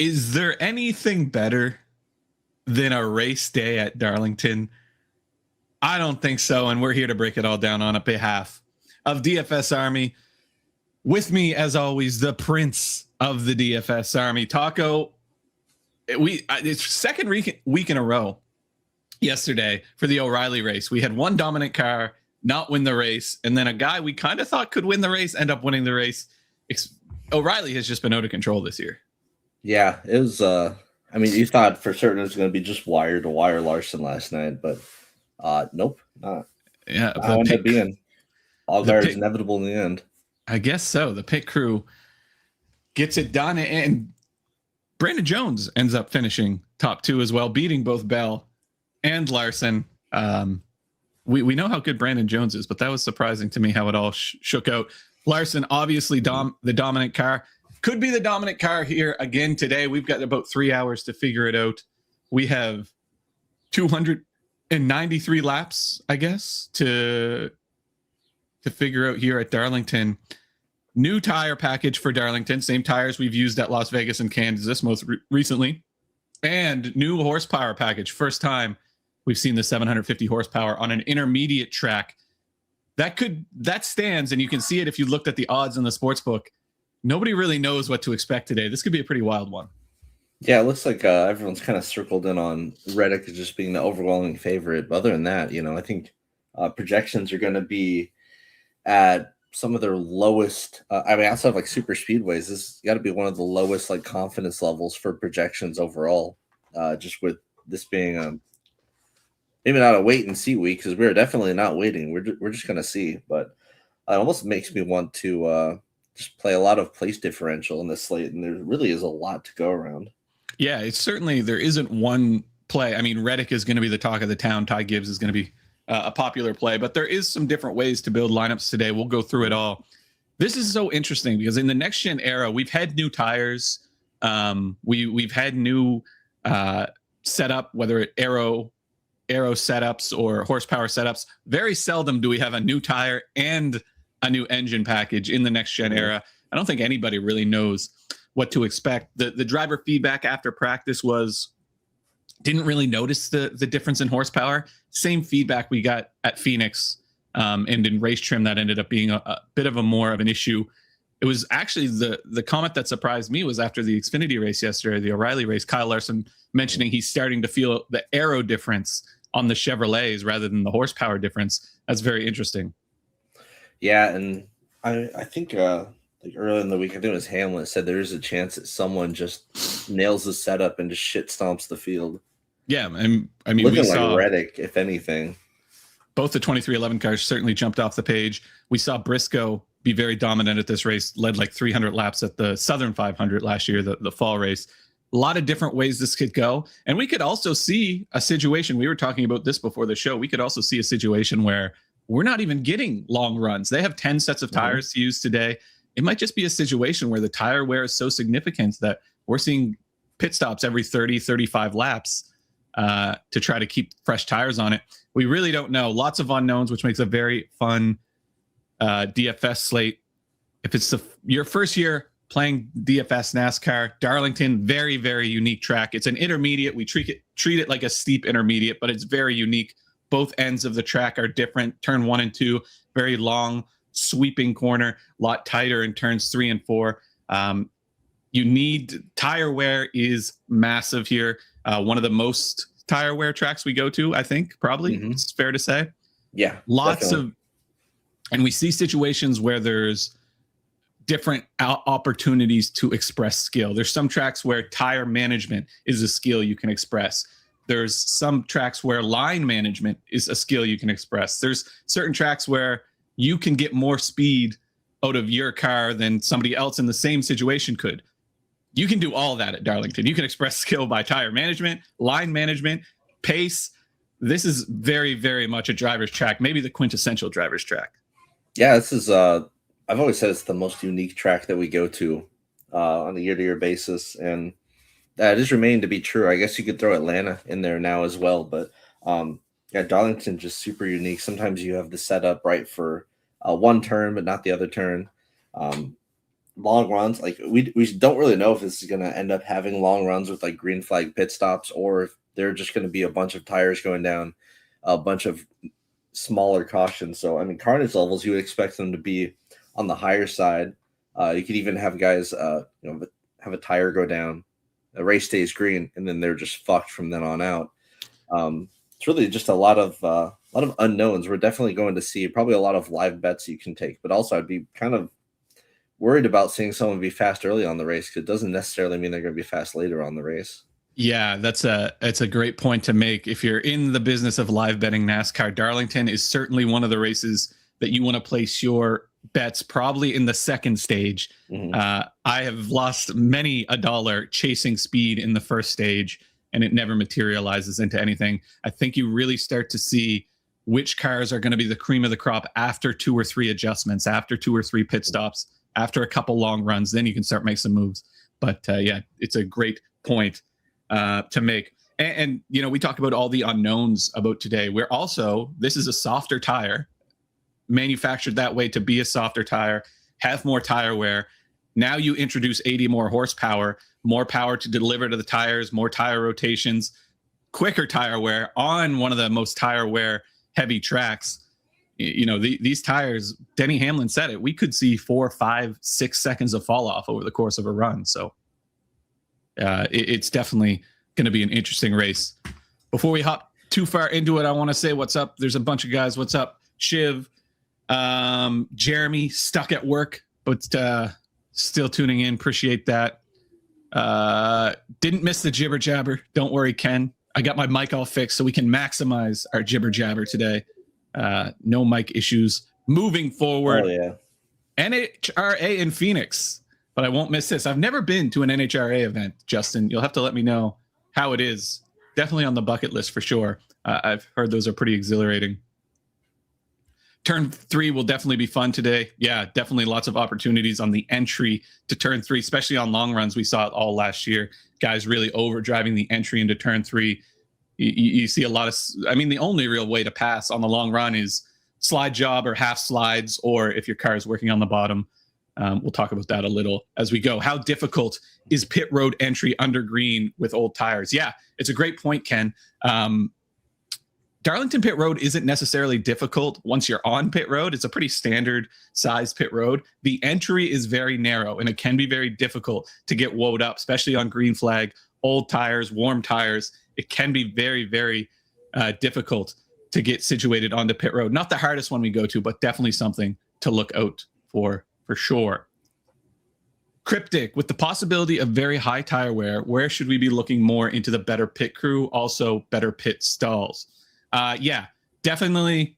Is there anything better than a race day at Darlington? I don't think so, and we're here to break it all down on behalf of DFS Army. With me, as always, the prince of the DFS Army, Taco. It's second week in a row yesterday for the O'Reilly race. We had one dominant car not win the race, and then a guy we kind of thought could win the race end up winning the race. O'Reilly has just been out of control this year. Yeah, it was. I mean, you thought for certain it was going to be just wire to wire Larson last night, but nope, not. Yeah, it ended up being all guards inevitable in the end. I guess so. The pit crew gets it done, and Brandon Jones ends up finishing top two as well, beating both Bell and Larson. We know how good Brandon Jones is, but that was surprising to me how it all shook out. Larson, obviously, the dominant car. Could be the dominant car here again today. We've got about 3 hours to figure it out. We have 293 laps, I guess, to figure out here at Darlington. New tire package for Darlington, same tires we've used at Las Vegas and Kansas most recently, and new horsepower package. First time we've seen the 750 horsepower on an intermediate track. That stands, and you can see it if you looked at the odds in the sports book. Nobody really knows what to expect today. This could be a pretty wild one. Yeah, it looks like everyone's kind of circled in on Reddick as just being the overwhelming favorite. But other than that, I think projections are going to be at some of their lowest. Outside of like super speedways, this got to be one of the lowest like confidence levels for projections overall. Just with this being maybe not a wait and see week, because we're definitely not waiting. We're just going to see. But it almost makes me want to just play a lot of place differential in this slate, and there really is a lot to go around. Yeah, it's certainly there isn't one play. I mean, Reddick is going to be the talk of the town. Ty Gibbs is going to be a popular play, but there is some different ways to build lineups today. We'll go through it all. This is so interesting because in the next gen era, we've had new tires. We've had new setup, whether it aero setups or horsepower setups. Very seldom do we have a new tire and a new engine package in the next gen era. I don't think anybody really knows what to expect. The driver feedback after practice didn't really notice the difference in horsepower. Same feedback we got at Phoenix and in race trim that ended up being a bit of more of an issue. It was actually the comment that surprised me was after the Xfinity race yesterday, the O'Reilly race, Kyle Larson mentioning he's starting to feel the aero difference on the Chevrolets rather than the horsepower difference. That's very interesting. Yeah, and I think like earlier in the week, I think it was Hamlin said there is a chance that someone just nails the setup and just shit stomps the field. Yeah, and I mean, looking like Reddick, if anything. Both the 2311 cars certainly jumped off the page. We saw Briscoe be very dominant at this race, led like 300 laps at the Southern 500 last year, the fall race. A lot of different ways this could go. And we could also see a situation, we were talking about this before the show, we could also see a situation where we're not even getting long runs. They have 10 sets of tires to use today. It might just be a situation where the tire wear is so significant that we're seeing pit stops every 30, 35 laps to try to keep fresh tires on it. We really don't know. Lots of unknowns, which makes a very fun DFS slate. If it's your first year playing DFS NASCAR, Darlington, very, very unique track. It's an intermediate. We treat it like a steep intermediate, but it's very unique. Both ends of the track are different. Turn 1 and 2, very long, sweeping corner, a lot tighter in turns 3 and 4. You need tire wear is massive here. One of the most tire wear tracks we go to, I think, probably. It's fair to say. Yeah. Lots definitely. And we see situations where there's different opportunities to express skill. There's some tracks where tire management is a skill you can express. There's some tracks where line management is a skill you can express. There's certain tracks where you can get more speed out of your car than somebody else in the same situation could. You can do all that at Darlington. You can express skill by tire management, line management, pace. This is very, very much a driver's track, maybe the quintessential driver's track. Yeah, this is, I've always said it's the most unique track that we go to on a year-to-year basis. And that has remained to be true. I guess you could throw Atlanta in there now as well. But yeah, Darlington just super unique. Sometimes you have the setup right for one turn, but not the other turn. long runs, like we don't really know if this is going to end up having long runs with like green flag pit stops, or if they're just going to be a bunch of tires going down, a bunch of smaller cautions. So I mean, carnage levels, you would expect them to be on the higher side. You could even have guys, have a tire go down, the race stays green, and then they're just fucked from then on out. It's really just a lot of unknowns. We're definitely going to see probably a lot of live bets you can take, but also I'd be kind of worried about seeing someone be fast early on the race, because it doesn't necessarily mean they're going to be fast later on the race. Yeah, that's a great point to make. If you're in the business of live betting NASCAR, Darlington is certainly one of the races that you want to place your bets probably in the second stage. Mm-hmm. I have lost many a dollar chasing speed in the first stage, and it never materializes into anything. I think you really start to see which cars are going to be the cream of the crop after 2 or 3 adjustments, after 2 or 3 pit stops, after a couple long runs. Then you can start making some moves. But yeah, it's a great point to make. And we talk about all the unknowns about today. This is a softer tire, manufactured that way to be a softer tire, have more tire wear. Now you introduce 80 more horsepower, more power to deliver to the tires, more tire rotations, quicker tire wear on one of the most tire wear heavy tracks. These tires, Denny Hamlin said it, we could see 4, 5, 6 seconds of fall off over the course of a run. So it's definitely going to be an interesting race. Before we hop too far into it, I want to say what's up. There's a bunch of guys. What's up? Shiv, Jeremy, stuck at work, but still tuning in. Appreciate that. Didn't miss the jibber jabber. Don't worry, Ken. I got my mic all fixed so we can maximize our jibber jabber today. No mic issues moving forward. Oh, yeah. NHRA in Phoenix, but I won't miss this. I've never been to an NHRA event, Justin. You'll have to let me know how it is. Definitely on the bucket list for sure. I've heard those are pretty exhilarating. Turn 3 will definitely be fun today. Yeah, definitely lots of opportunities on the entry to turn 3, especially on long runs. We saw it all last year. Guys really overdriving the entry into turn 3. You see a lot of, the only real way to pass on the long run is slide job or half slides, or if your car is working on the bottom. We'll talk about that a little as we go. How difficult is pit road entry under green with old tires? Yeah, it's a great point, Ken. Darlington pit road isn't necessarily difficult once you're on pit road. It's a pretty standard size pit road. The entry is very narrow, and it can be very difficult to get woed up, especially on green flag, old tires, warm tires. It can be very, very difficult to get situated onto pit road. Not the hardest one we go to, but definitely something to look out for sure. Cryptic, with the possibility of very high tire wear, where should we be looking more into the better pit crew, also better pit stalls? Yeah, definitely.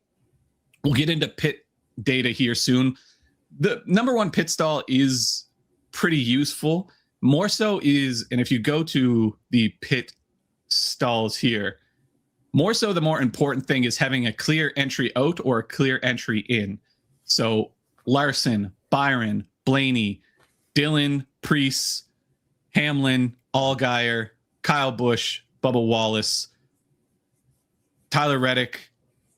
We'll get into pit data here soon. The number one pit stall is pretty useful. More so is, and if you go to the pit stalls here, more so the more important thing is having a clear entry out or a clear entry in. So Larson, Byron, Blaney, Dillon, Priest, Hamlin, Allgaier, Kyle Busch, Bubba Wallace, Tyler Reddick,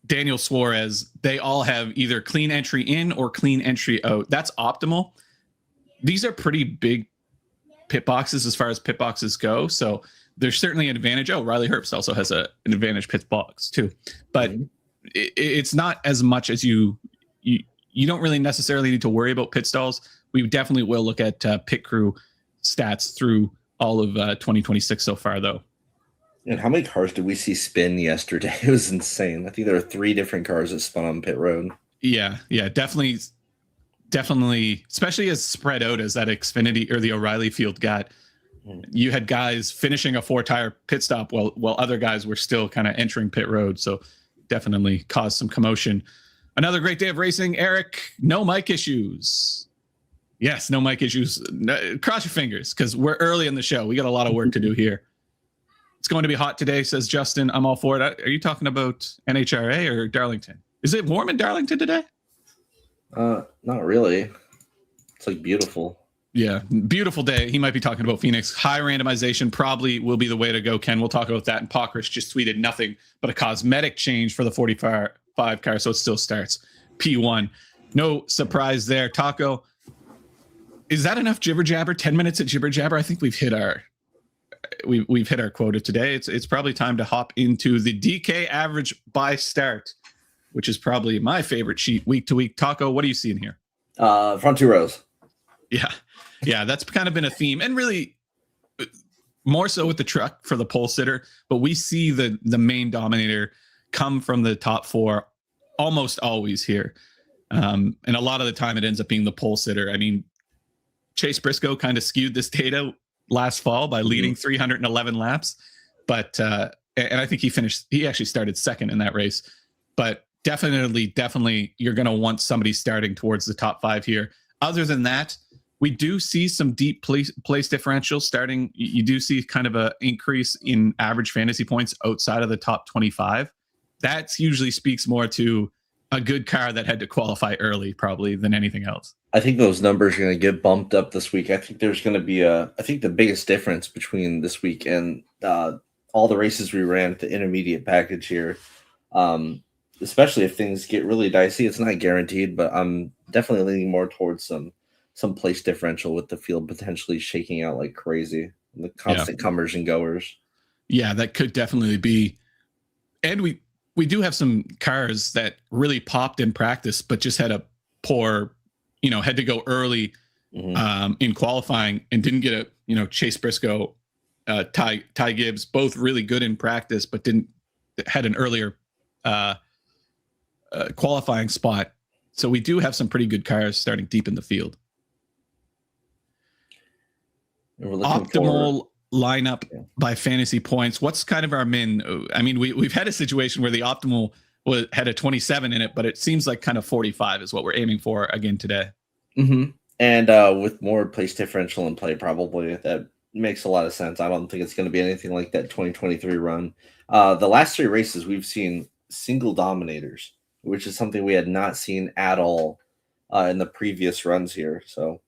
Daniel Suarez, they all have either clean entry in or clean entry out. That's optimal. These are pretty big pit boxes as far as pit boxes go. So there's certainly an advantage. Oh, Riley Herbst also has an advantage pit box too. But it's not as much as you don't really necessarily need to worry about pit stalls. We definitely will look at pit crew stats through all of 2026 so far, though. And how many cars did we see spin yesterday? It was insane. I think there were 3 different cars that spun on pit road. Yeah, definitely, especially as spread out as that Xfinity or the O'Reilly field got. You had guys finishing a 4-tire pit stop while other guys were still kind of entering pit road. So definitely caused some commotion. Another great day of racing. Eric, no mic issues. Yes, no mic issues. Cross your fingers because we're early in the show. We got a lot of work to do here. It's going to be hot today, says Justin. I'm all for it. Are you talking about NHRA or Darlington? Is it warm in Darlington today? Not really. It's like beautiful. Yeah, beautiful day. He might be talking about Phoenix. High randomization probably will be the way to go, Ken. We'll talk about that. And Pockrish just tweeted nothing but a cosmetic change for the 45 car, so it still starts P1. No surprise there. Taco, Is that enough jibber jabber? 10 minutes of jibber jabber? I think we've hit our quota today. It's probably time to hop into the DK average by start, which is probably my favorite sheet week to week. Taco, what are you seeing here? Front two rows. Yeah, that's kind of been a theme, and really more so with the truck for the pole sitter. But we see the main dominator come from the top four almost always here, and a lot of the time it ends up being the pole sitter. I mean, Chase Briscoe kind of skewed this data last fall by leading 311 laps, but and I think he actually started second in that race. But definitely you're going to want somebody starting towards the top five here. Other than that, we do see some deep place differential starting. You do see kind of an increase in average fantasy points outside of the top 25. That usually speaks more to a good car that had to qualify early, probably, than anything else. I think those numbers are going to get bumped up this week. I think there's going to be I think the biggest difference between this week and all the races we ran at the intermediate package here, especially if things get really dicey. It's not guaranteed, but I'm definitely leaning more towards some place differential with the field potentially shaking out like crazy. The constant comers and goers. Yeah, that could definitely be. And we do have some cars that really popped in practice, but just had a poor, had to go early in qualifying and didn't get Chase Briscoe, Ty Gibbs, both really good in practice, but had an earlier qualifying spot. So we do have some pretty good cars starting deep in the field. Optimal lineup by fantasy points. What's kind of our min? I mean, we've had a situation where the optimal had a 27 in it, but it seems like kind of 45 is what we're aiming for again today. And with more place differential in play, probably that makes a lot of sense. I don't think it's going to be anything like that 2023 run. The last three races we've seen single dominators, which is something we had not seen at all in the previous runs here. So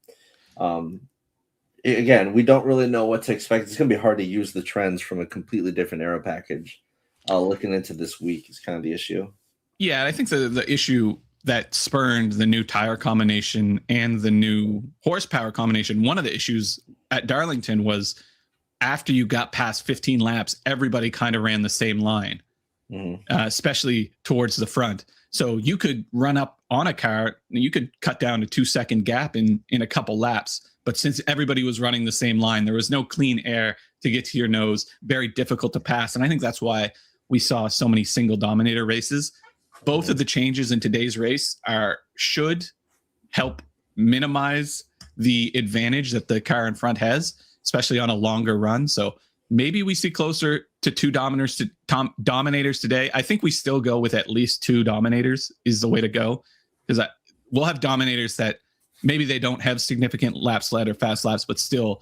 again, we don't really know what to expect. It's going to be hard to use the trends from a completely different aero package. Looking into this week is kind of the issue. Yeah, I think the issue that spurned the new tire combination and the new horsepower combination, one of the issues at Darlington was after you got past 15 laps, everybody kind of ran the same line, especially towards the front. So you could run up on a car, you could cut down a 2-second gap in a couple laps. But since everybody was running the same line, there was no clean air to get to your nose, very difficult to pass. And I think that's why we saw so many single dominator races. Both of the changes in today's race should help minimize the advantage that the car in front has, especially on a longer run. So maybe we see closer to two dominators today. I think we still go with at least two dominators is the way to go, because we'll have dominators that maybe they don't have significant lap sled or fast laps, but still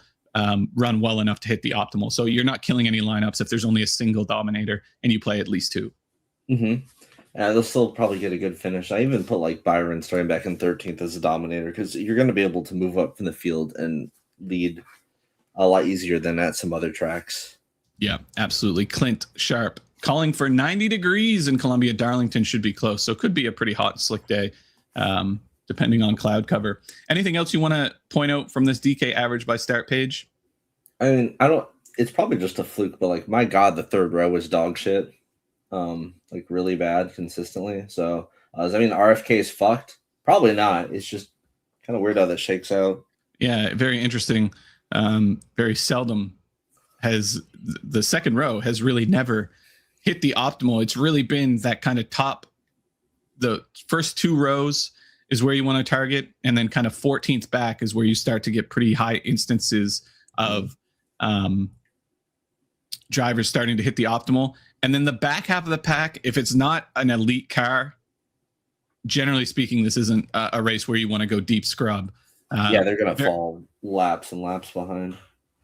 run well enough to hit the optimal. So you're not killing any lineups if there's only a single dominator and you play at least two. They'll still probably get a good finish. I even put like Byron starting back in 13th as a dominator, because you're going to be able to move up from the field and lead a lot easier than at some other tracks. Yeah, absolutely. Clint Sharp calling for 90 degrees in Columbia. Darlington should be close. So it could be a pretty hot and slick day, depending on cloud cover. Anything else you want to point out from this DK average by start page? I mean, it's probably just a fluke, but like, my God, the third row was dog shit. Like really bad consistently. So does that mean RFK is fucked? Probably not. It's just kind of weird how that shakes out. Yeah, very interesting. Very seldom has the second row has really never hit the optimal. It's really been that kind of top. The first two rows is where you want to target, and then kind of 14th back is where you start to get pretty high instances of drivers starting to hit the optimal. And then the back half of the pack, if it's not an elite car, generally speaking, this isn't a race where you want to go deep scrub. They're going to fall laps and laps behind.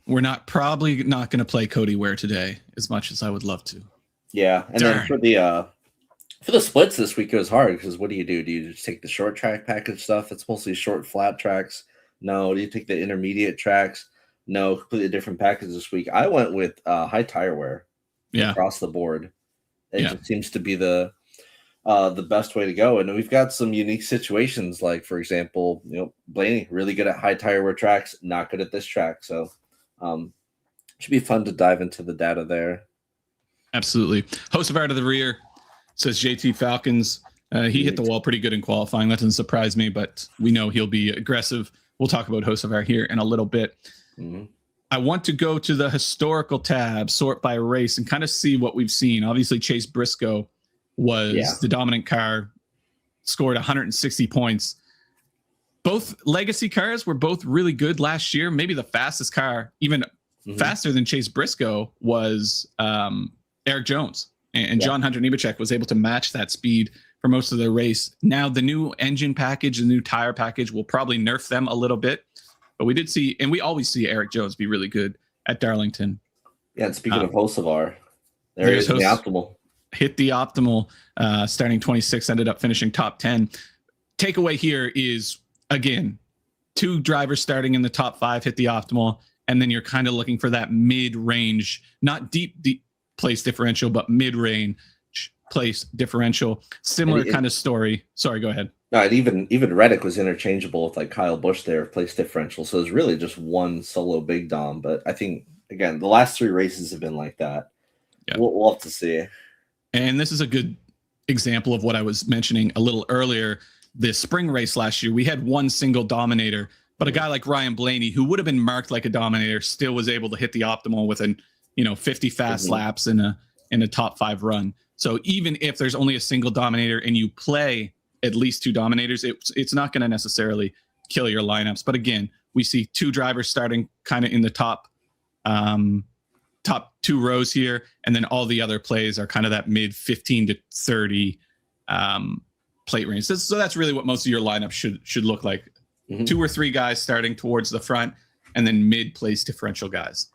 We're probably not going to play Cody Ware today as much as I would love to. Yeah, and then for the splits this week, it was hard because what do? Do you just take the short track package stuff? It's mostly short flat tracks. No. Do you take the intermediate tracks? No. Completely different package this week. I went with high tire wear. Across the board. It just seems to be the the best way to go. And we've got some unique situations, like for example, Blaney really good at high tire wear tracks, not good at this track. So should be fun to dive into the data there. Absolutely. Hocevar to the rear says JT Falcons. He hit the wall pretty good in qualifying. That doesn't surprise me, but we know he'll be aggressive. We'll talk about Hocevar here in a little bit. Mm-hmm. I want to go to the historical tab, sort by race, and kind of see what we've seen. Obviously, Chase Briscoe was the dominant car, scored 160 points. Both legacy cars were both really good last year. Maybe the fastest car, even faster than Chase Briscoe, was Eric Jones. And John Hunter Nemechek was able to match that speed for most of the race. Now, the new engine package, the new tire package will probably nerf them a little bit. But we did see, and we always see Eric Jones be really good at Darlington. Yeah, and speaking of Hocevar, there's the optimal. Hit the optimal, starting 26, ended up finishing top 10. Takeaway here is, again, 2 drivers starting in the top 5 hit the optimal, and then you're kind of looking for that mid-range, not deep place differential, but mid-range place differential. Similar kind of story. Sorry, go ahead. No, and even Reddick was interchangeable with like Kyle Busch there, place differential. So it's really just one solo big dom. But I think, again, the last 3 races have been like that. Yeah. We'll have to see. And this is a good example of what I was mentioning a little earlier. The spring race last year, we had one single Dominator, but a guy like Ryan Blaney, who would have been marked like a Dominator, still was able to hit the optimal within 50 fast laps in a top 5 run. So even if there's only a single Dominator and you play at least 2 Dominators, it's not going to necessarily kill your lineups. But again, we see 2 drivers starting kind of in the top 2 rows here, and then all the other plays are kind of that mid 15 to 30 plate range. So that's really what most of your lineup should look like. 2 or 3 guys starting towards the front, and then mid place differential guys.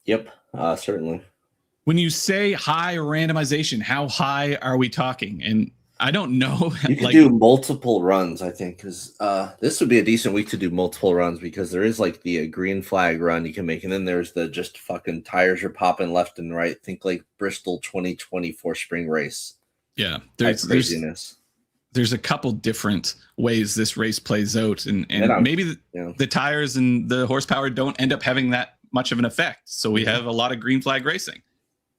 Yep, certainly. When you say high randomization, how high are we talking? And I don't know. You can do multiple runs, I think, because this would be a decent week to do multiple runs, because there is like the green flag run you can make, and then there's the just fucking tires are popping left and right. Think like Bristol 2024 spring race. Yeah, there's a couple different ways this race plays out, and maybe the tires and the horsepower don't end up having that much of an effect. So we have a lot of green flag racing.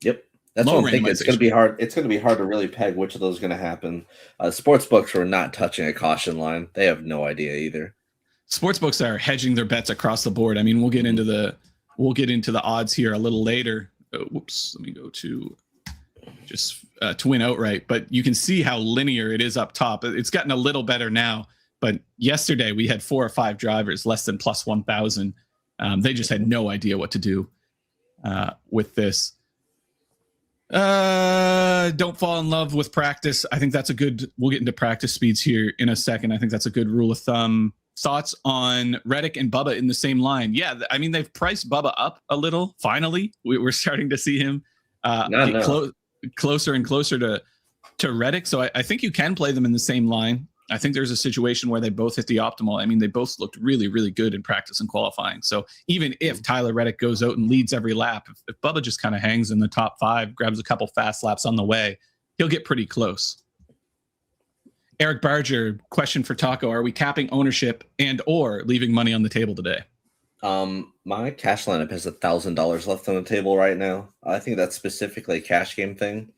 Yep. That's what I'm thinking. It's going to be hard. It's going to be hard to really peg which of those is going to happen. Sports books are not touching a caution line. They have no idea either. Sports books are hedging their bets across the board. I mean, we'll get into the odds here a little later. Let me go to just to win outright. But you can see how linear it is up top. It's gotten a little better now. But yesterday we had 4 or 5 drivers less than plus 1,000. They just had no idea what to do with this. Don't fall in love with practice. I think that's we'll get into practice speeds here in a second. I think that's a good rule of thumb. Thoughts on Reddick and Bubba in the same line? Yeah, I mean, they've priced Bubba up a little. Finally, we're starting to see him closer and closer to Reddick. So I think you can play them in the same line. I think there's a situation where they both hit the optimal. I mean, they both looked really, really good in practice and qualifying. So even if Tyler Reddick goes out and leads every lap, if Bubba just kind of hangs in the top 5, grabs a couple fast laps on the way, he'll get pretty close. Eric Barger, question for Taco. Are we capping ownership and or leaving money on the table today? My cash lineup has $1,000 left on the table right now. I think that's specifically a cash game thing.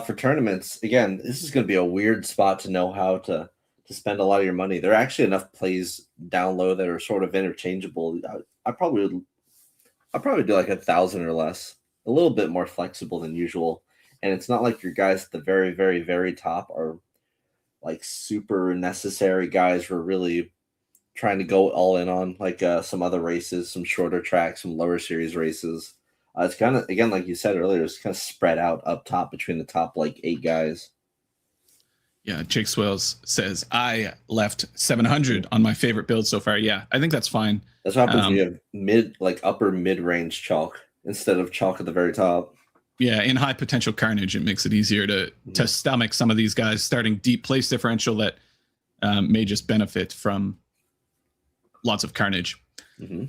For tournaments, again, this is going to be a weird spot to know how to spend a lot of your money. There are actually enough plays down low that are sort of interchangeable. I'll probably do like 1,000 or less, a little bit more flexible than usual. And it's not like your guys at the very, very, very top are like super necessary guys we're really trying to go all in on, like some other races, some shorter tracks, some lower series races. It's kind of, again, like you said earlier, it's kind of spread out up top between the top like 8 guys. Yeah, Jake Swells says, I left 700 on my favorite build so far. Yeah, I think that's fine. That's what happens when you have upper mid-range chalk instead of chalk at the very top. Yeah, in high potential carnage, it makes it easier to stomach some of these guys starting deep place differential that may just benefit from lots of carnage. Mm-hmm.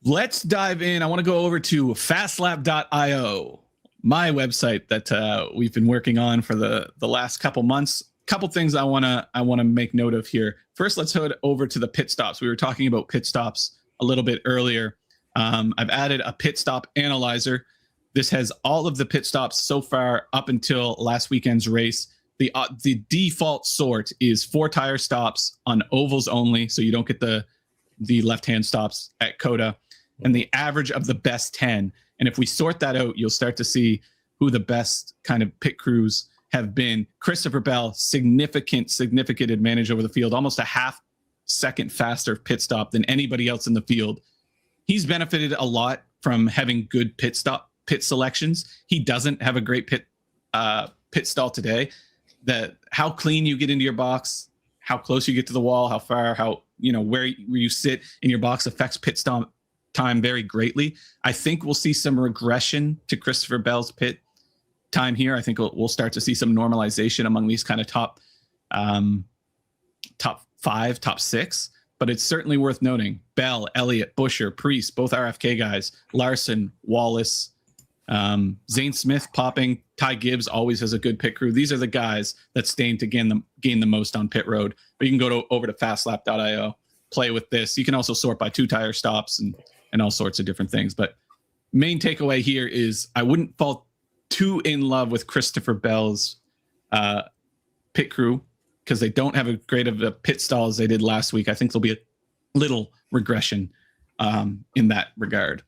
Let's dive in. I want to go over to fastlap.io. my website that we've been working on for the last couple months. Couple things I wanna make note of here. First, let's head over to the pit stops. We were talking about pit stops a little bit earlier. I've added a pit stop analyzer. This has all of the pit stops so far up until last weekend's race. The default sort is 4 tire stops on ovals only, so you don't get the left-hand stops at COTA, and the average of the best 10. And if we sort that out, you'll start to see who the best kind of pit crews have been. Christopher Bell, significant advantage over the field, almost a half second faster pit stop than anybody else in the field. He's benefited a lot from having good pit selections. He doesn't have a great pit stall today. How clean you get into your box, how close you get to the wall, how far, where you sit in your box affects pit stop time very greatly. I think we'll see some regression to Christopher Bell's pit time here. I think we'll start to see some normalization among these kind of top 5, top 6. But it's certainly worth noting: Bell, Elliott, Busher, Priest, both RFK guys, Larson, Wallace, Zane Smith popping, Ty Gibbs always has a good pit crew. These are the guys that stand to gain the most on pit road. But you can go over to fastlap.io, play with this. You can also sort by 2 tire stops and all sorts of different things. But main takeaway here is I wouldn't fall too in love with Christopher Bell's pit crew, because they don't have a great of a pit stall as they did last week. I think there'll be a little regression in that regard.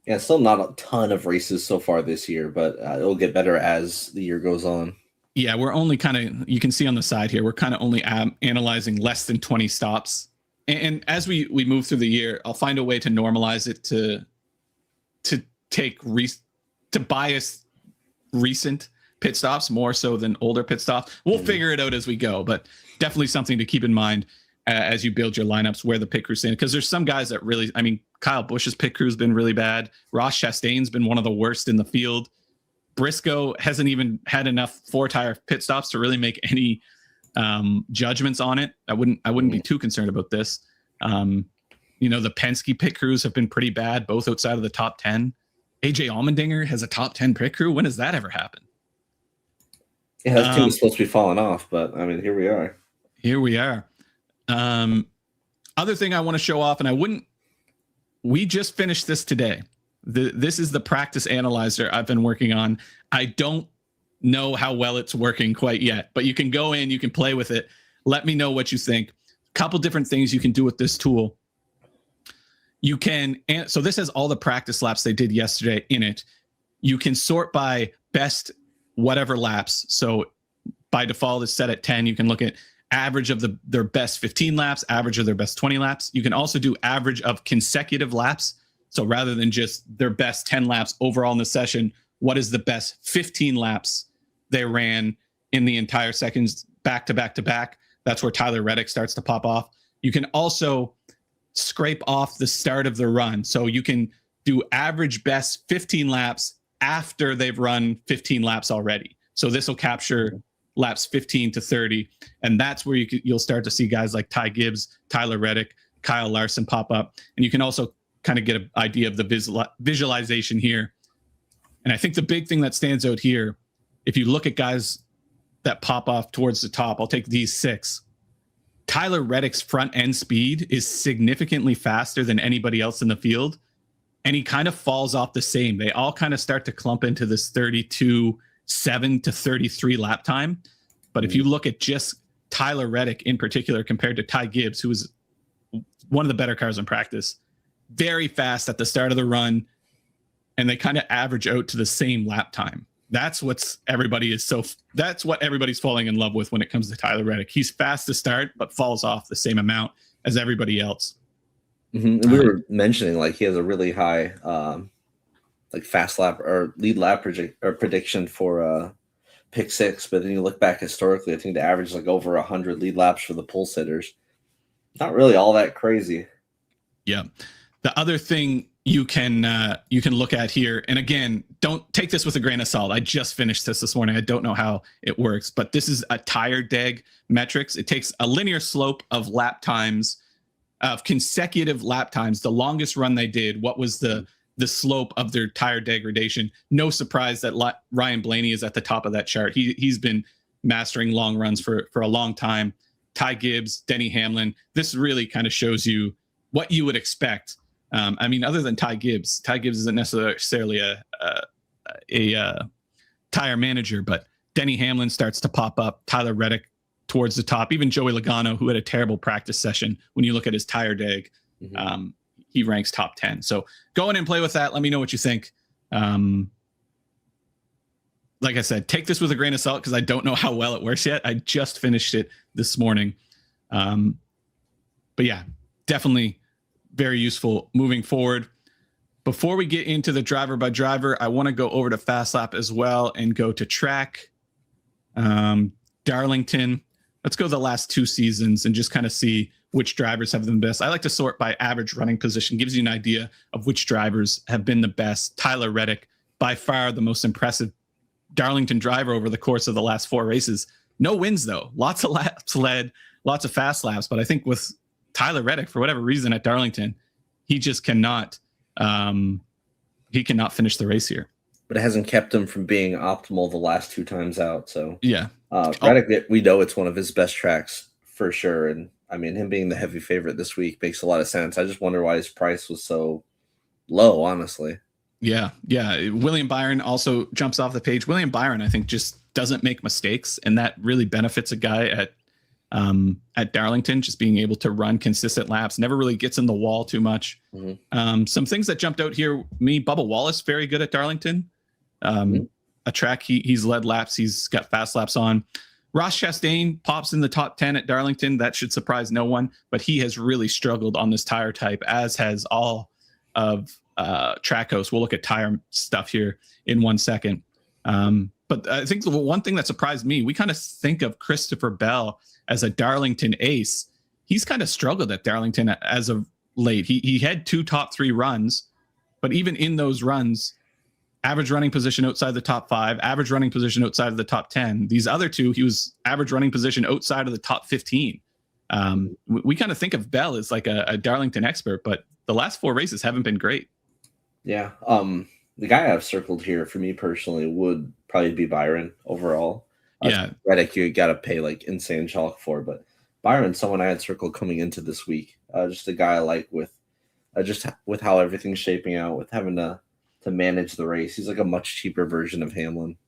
Yeah, still not a ton of races so far this year, but it'll get better as the year goes on. Yeah, we're only you can see on the side here, we're kind of only analyzing less than 20 stops. And as we move through the year, I'll find a way to normalize it to bias recent pit stops more so than older pit stops. We'll figure it out as we go, but definitely something to keep in mind as you build your lineups, where the pit crew stand. Because there's some guys that really, Kyle Busch's pit crew's been really bad. Ross Chastain's been one of the worst in the field. Briscoe hasn't even had enough 4-tire pit stops to really make any judgments on it. I wouldn't be too concerned about this. The Penske pit crews have been pretty bad, both outside of the top 10. AJ Allmendinger has a top 10 pit crew. When does that ever happen? Yeah, that team was supposed to be falling off, but here we are. Here we are. Other thing I want to show off, and we just finished this today. This is the practice analyzer I've been working on. I don't know how well it's working quite yet, but you can go in, you can play with it. Let me know what you think. Couple different things you can do with this tool. So this has all the practice laps they did yesterday in it. You can sort by best whatever laps. So by default, it's set at 10. You can look at average of their best 15 laps, average of their best 20 laps. You can also do average of consecutive laps. So rather than just their best 10 laps overall in the session, what is the best 15 laps they ran in the entire seconds back to back to back? That's where Tyler Reddick starts to pop off. You can also scrape off the start of the run. So you can do average best 15 laps after they've run 15 laps already. So this will capture laps 15 to 30. And that's where you'll start to see guys like Ty Gibbs, Tyler Reddick, Kyle Larson pop up. And you can also kind of get an idea of the visualization here. And I think the big thing that stands out here, if you look at guys that pop off towards the top, I'll take these 6. Tyler Reddick's front end speed is significantly faster than anybody else in the field. And he kind of falls off the same. They all kind of start to clump into this 32.7 to 33 lap time. But if you look at just Tyler Reddick in particular compared to Ty Gibbs, who was one of the better cars in practice, very fast at the start of the run, and they kind of average out to the same lap time. That's what everybody's falling in love with when it comes to Tyler Reddick. He's fast to start, but falls off the same amount as everybody else. Mm-hmm. We were mentioning he has a really high fast lap or lead lap prediction for pick 6, but then you look back historically, I think the average is over 100 lead laps for the pole sitters. Not really all that crazy. Yeah. The other thing you can look at here, and again, don't take this with a grain of salt. I just finished this morning. I don't know how it works, but this is a tire deg metrics. It takes a linear slope of lap times, of consecutive lap times, the longest run they did, what was the the slope of their tire degradation. No surprise that Ryan Blaney is at the top of that chart. He's been mastering long runs for a long time. Ty Gibbs, Denny Hamlin. This really kind of shows you what you would expect. I mean, other than Ty Gibbs isn't necessarily a tire manager, but Denny Hamlin starts to pop up. Tyler Reddick towards the top. Even Joey Logano, who had a terrible practice session, when you look at his tire deg, he ranks top 10. So go in and play with that. Let me know what you think. Like I said, take this with a grain of salt because I don't know how well it works yet. I just finished it this morning. But yeah, definitely very useful moving forward. Before we get into the driver by driver, I want to go over to Fastlap as well and go to track. Darlington. Let's go the last 2 seasons and just kind of see which drivers have been best. I like to sort by average running position. Gives you an idea of which drivers have been the best. Tyler Reddick, by far the most impressive Darlington driver over the course of the last 4 races. No wins though. Lots of laps led, lots of fast laps. But I think with Tyler Reddick, for whatever reason at Darlington, he just cannot finish the race here. But it hasn't kept him from being optimal the last 2 times out. So yeah, Reddick, we know it's one of his best tracks for sure. And I mean, him being the heavy favorite this week makes a lot of sense. I just wonder why his price was so low, honestly. Yeah. William Byron also jumps off the page. William Byron, I think, just doesn't make mistakes, and that really benefits a guy at Darlington, just being able to run consistent laps, never really gets in the wall too much. Some things that jumped out here, Bubba Wallace, very good at Darlington. A track he's led laps, he's got fast laps on. Ross Chastain pops in the top 10 at Darlington. That should surprise no one, but he has really struggled on this tire type, as has all of track hosts. We'll look at tire stuff here in 1 second. But I think the one thing that surprised me, we kind of think of Christopher Bell as a Darlington ace. He's kind of struggled at Darlington as of late. He had 2 top 3 runs, but even in those runs, average running position outside the top 5, average running position outside of the top 10. These other 2, he was average running position outside of the top 15. We kind of think of Bell as like a Darlington expert, but the last 4 races haven't been great. Yeah. The guy I've circled here for me personally would probably be Byron overall. Reddick, you got to pay like insane chalk for, but Byron's someone I had circled coming into this week. Just a guy I like with how everything's shaping out, with having to manage the race. He's like a much cheaper version of Hamlin.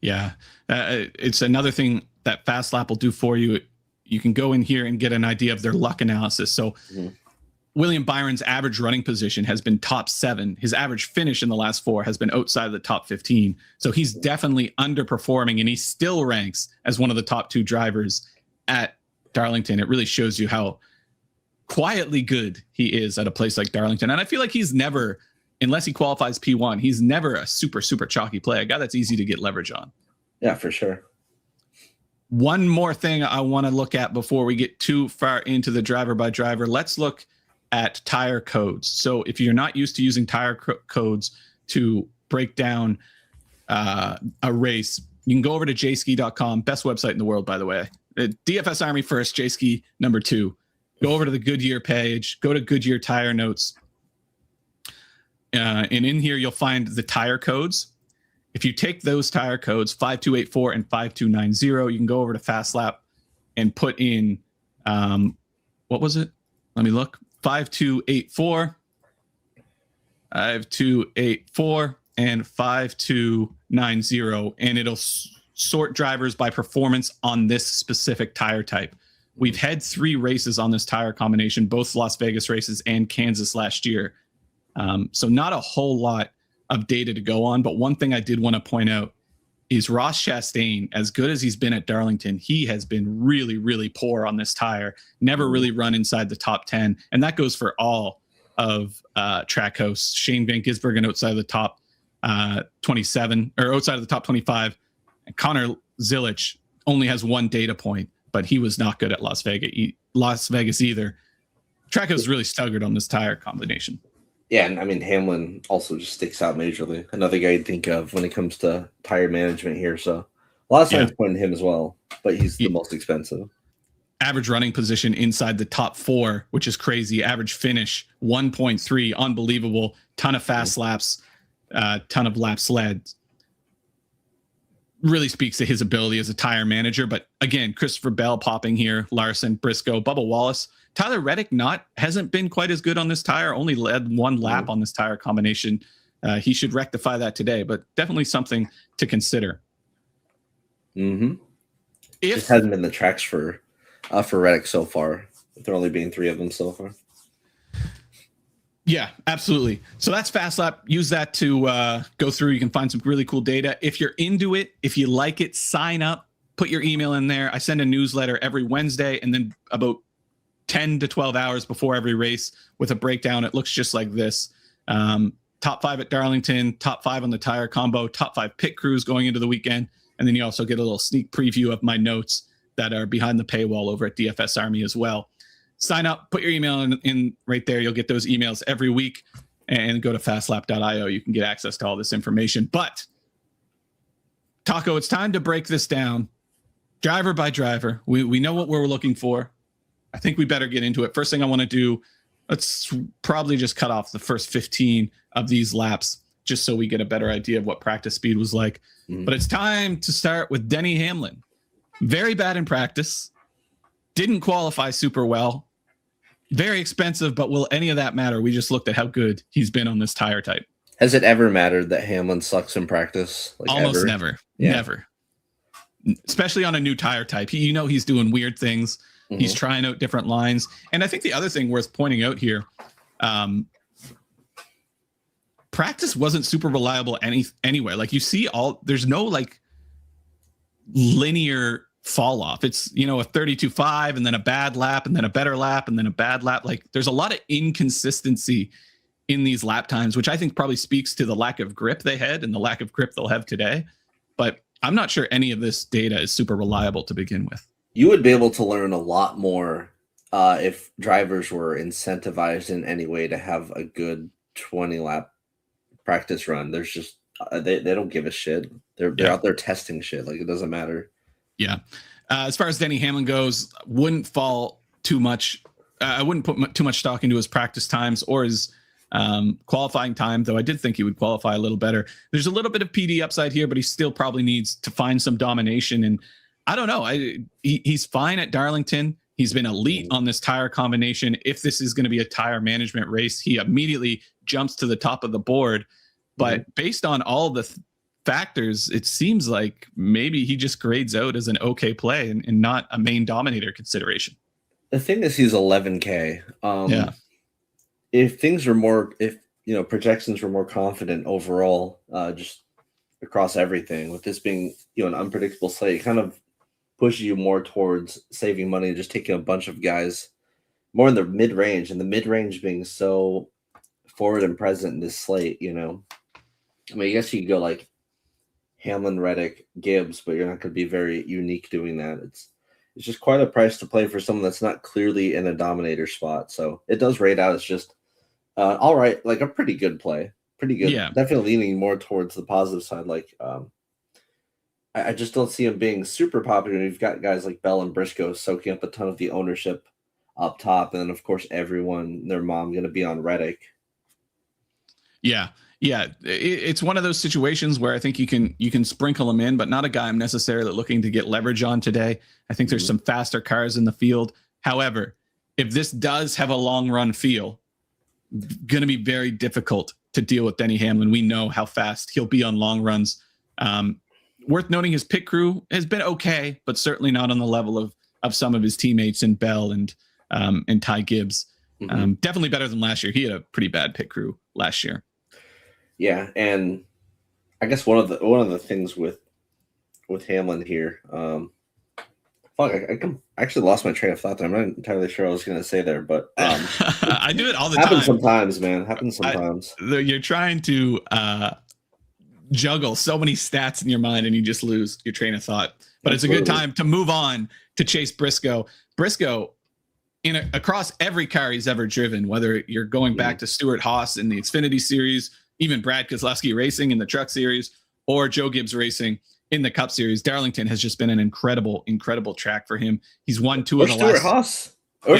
Yeah. It's another thing that Fastlap will do for you. You can go in here and get an idea of their luck analysis. So William Byron's average running position has been top 7. His average finish in the last 4 has been outside of the top 15. So he's definitely underperforming, and he still ranks as one of the top 2 drivers at Darlington. It really shows you how quietly good he is at a place like Darlington. And I feel like he's never, unless he qualifies P1, he's never a super, super chalky play, a guy that's easy to get leverage on. Yeah, for sure. One more thing I want to look at before we get too far into the driver by driver. Let's look at tire codes. So if you're not used to using tire codes to break down a race, you can go over to jski.com, best website in the world, by the way. DFS Army first, jski number 2. Go over to the Goodyear page, go to Goodyear tire notes. And in here, you'll find the tire codes. If you take those tire codes, 5284 and 5290, you can go over to Fastlap and put in, what was it? Let me look. 5284, 5284, and 5290, and it'll sort drivers by performance on this specific tire type. We've had 3 races on this tire combination, both Las Vegas races and Kansas last year. So not a whole lot of data to go on, but one thing I did want to point out is Ross Chastain, as good as he's been at Darlington, he has been really, really poor on this tire, never really run inside the top 10. And that goes for all of track hosts. Shane Van Gisbergen outside of the top 27, or outside of the top 25. And Connor Zilich only has 1 data point, but he was not good at Las Vegas either. Track hosts really staggered on this tire combination. Yeah, and I mean, Hamlin also just sticks out majorly. Another guy you'd think of when it comes to tire management here. So a lot of signs point to him as well, but he's the most expensive. average running position inside the top 4, which is crazy. Average finish 1.3, unbelievable. Ton of fast laps, ton of laps led. Really speaks to his ability as a tire manager. But again, Christopher Bell popping here, Larson, Briscoe, Bubba Wallace. Tyler Reddick hasn't been quite as good on this tire, only led 1 lap on this tire combination. He should rectify that today, but definitely something to consider. Mm-hmm. It hasn't been the tracks for Reddick so far, with there only being 3 of them so far. Yeah, absolutely. So that's Fastlap. Use that to go through. You can find some really cool data. If you're into it, if you like it, sign up, put your email in there. I send a newsletter every Wednesday, and then about 10 to 12 hours before every race with a breakdown. It looks just like this. Top 5 at Darlington, top 5 on the tire combo, top 5 pit crews going into the weekend. And then you also get a little sneak preview of my notes that are behind the paywall over at DFS Army as well. Sign up, put your email in right there. You'll get those emails every week, and go to fastlap.io. You can get access to all this information. But Taco, it's time to break this down driver by driver. We know what we're looking for. I think we better get into it. First thing I want to do, let's probably just cut off the first 15 of these laps just so we get a better idea of what practice speed was like. But it's time to start with Denny Hamlin. Very bad in practice. Didn't qualify super well. Very expensive, but will any of that matter? We just looked at how good he's been on this tire type. Has it ever mattered that Hamlin sucks in practice? Almost ever? Never. Yeah. Never. Especially on a new tire type. He's doing weird things. He's trying out different lines. And I think the other thing worth pointing out here, practice wasn't super reliable anyway. Like, you see there's no like linear fall off. It's, a 32.5 and then a bad lap and then a better lap and then a bad lap. Like, there's a lot of inconsistency in these lap times, which I think probably speaks to the lack of grip they had and the lack of grip they'll have today. But I'm not sure any of this data is super reliable to begin with. You would be able to learn a lot more if drivers were incentivized in any way to have a good 20 lap practice run. There's just they don't give a shit. They're out there testing shit. Like, it doesn't matter. Yeah. As far as Denny Hamlin goes, wouldn't fall too much. I wouldn't put too much stock into his practice times or his qualifying time, though I did think he would qualify a little better. There's a little bit of PD upside here, but he still probably needs to find some domination. And I don't know. He's fine at Darlington. He's been elite on this tire combination. If this is going to be a tire management race, he immediately jumps to the top of the board. But based on all the factors, it seems like maybe he just grades out as an okay play and not a main dominator consideration. The thing is, he's 11K. If things were more, projections were more confident overall, just across everything, with this being, an unpredictable slate, it kind of pushes you more towards saving money and just taking a bunch of guys more in the mid-range, and the mid-range being so forward and present in this slate, I mean, I guess you could go like Hamlin, Reddick, Gibbs, but you're not going to be very unique doing that. It's just quite a price to play for someone that's not clearly in a dominator spot. So it does rate out as just all right, like a pretty good play. Pretty good. Yeah. Definitely leaning more towards the positive side. Like I just don't see him being super popular. You've got guys like Bell and Briscoe soaking up a ton of the ownership up top. And then, of course, everyone, their mom, going to be on Reddick. Yeah. Yeah, it's one of those situations where I think you can sprinkle him in, but not a guy I'm necessarily looking to get leverage on today. I think there's some faster cars in the field. However, if this does have a long run feel, going to be very difficult to deal with Denny Hamlin. We know how fast he'll be on long runs. Worth noting, his pit crew has been okay, but certainly not on the level of some of his teammates in Bell and Ty Gibbs. Definitely better than last year. He had a pretty bad pit crew last year. Yeah, and I guess one of the things with Hamlin here, I actually lost my train of thought there. I'm not entirely sure what I was going to say there, but I do it all the time. Happens sometimes, man. Happens sometimes. You're trying to juggle so many stats in your mind, and you just lose your train of thought. But Absolutely. It's a good time to move on to Chase Briscoe. Briscoe, across every car he's ever driven, whether you're going back to Stuart Haas in the Xfinity Series, even Brad Keselowski Racing in the Truck Series, or Joe Gibbs Racing in the Cup Series. Darlington has just been an incredible track for him. He's won two of the last.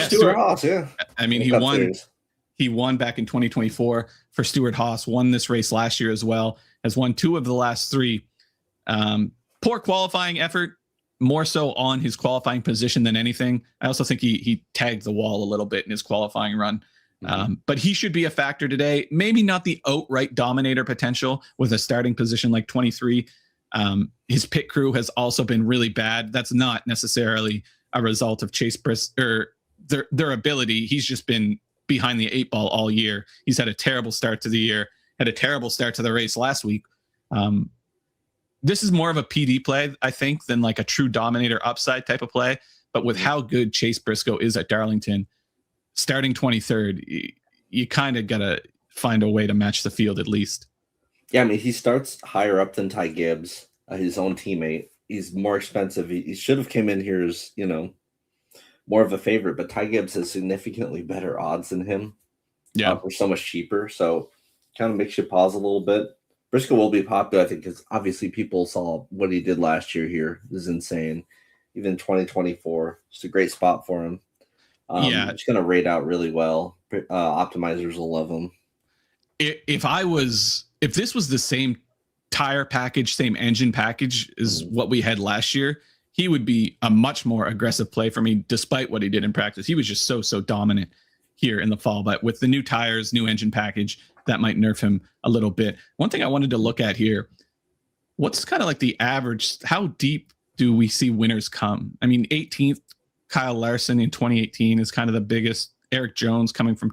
Stewart Haas, yeah. I mean, he won. Series. He won back in 2024 for Stewart Haas. Won this race last year as well. Has won 2 of the last 3. Poor qualifying effort, more so on his qualifying position than anything. I also think he tagged the wall a little bit in his qualifying run. But he should be a factor today. Maybe not the outright dominator potential with a starting position like 23. His pit crew has also been really bad. That's not necessarily a result of Chase Briscoe or their ability. He's just been behind the 8 ball all year. He's had a terrible start to the year, had a terrible start to the race last week. This is more of a PD play, I think, than like a true dominator upside type of play. But with how good Chase Briscoe is at Darlington, starting 23rd, you kind of got to find a way to match the field at least. Yeah, I mean, he starts higher up than Ty Gibbs, his own teammate. He's more expensive. He should have came in here as, more of a favorite, but Ty Gibbs has significantly better odds than him. Yeah. For so much cheaper. So kind of makes you pause a little bit. Briscoe will be popular, I think, because obviously people saw what he did last year here. This is insane. Even 2024, just a great spot for him. It's going to rate out really well. Optimizers will love him. If this was the same tire package, same engine package as what we had last year, he would be a much more aggressive play for me, despite what he did in practice. He was just so dominant here in the fall. But with the new tires, new engine package, that might nerf him a little bit. One thing I wanted to look at here, what's kind of like the average? How deep do we see winners come? I mean, 18th, Kyle Larson in 2018 is kind of the biggest. Eric Jones coming from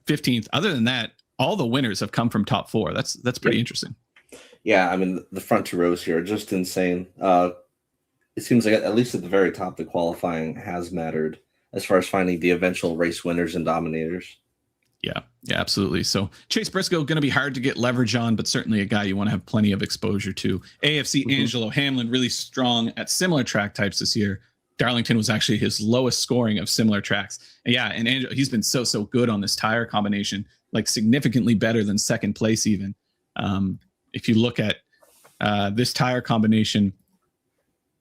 15th. Other than that, all the winners have come from top 4. That's pretty interesting. Yeah, I mean, the front 2 rows here are just insane. It seems like at least at the very top, the qualifying has mattered as far as finding the eventual race winners and dominators. Yeah, absolutely. So Chase Briscoe going to be hard to get leverage on, but certainly a guy you want to have plenty of exposure to. AFC Angelo Hamlin really strong at similar track types this year. Darlington was actually his lowest scoring of similar tracks. And Angelo, he's been so good on this tire combination, like significantly better than second place even. If you look at this tire combination,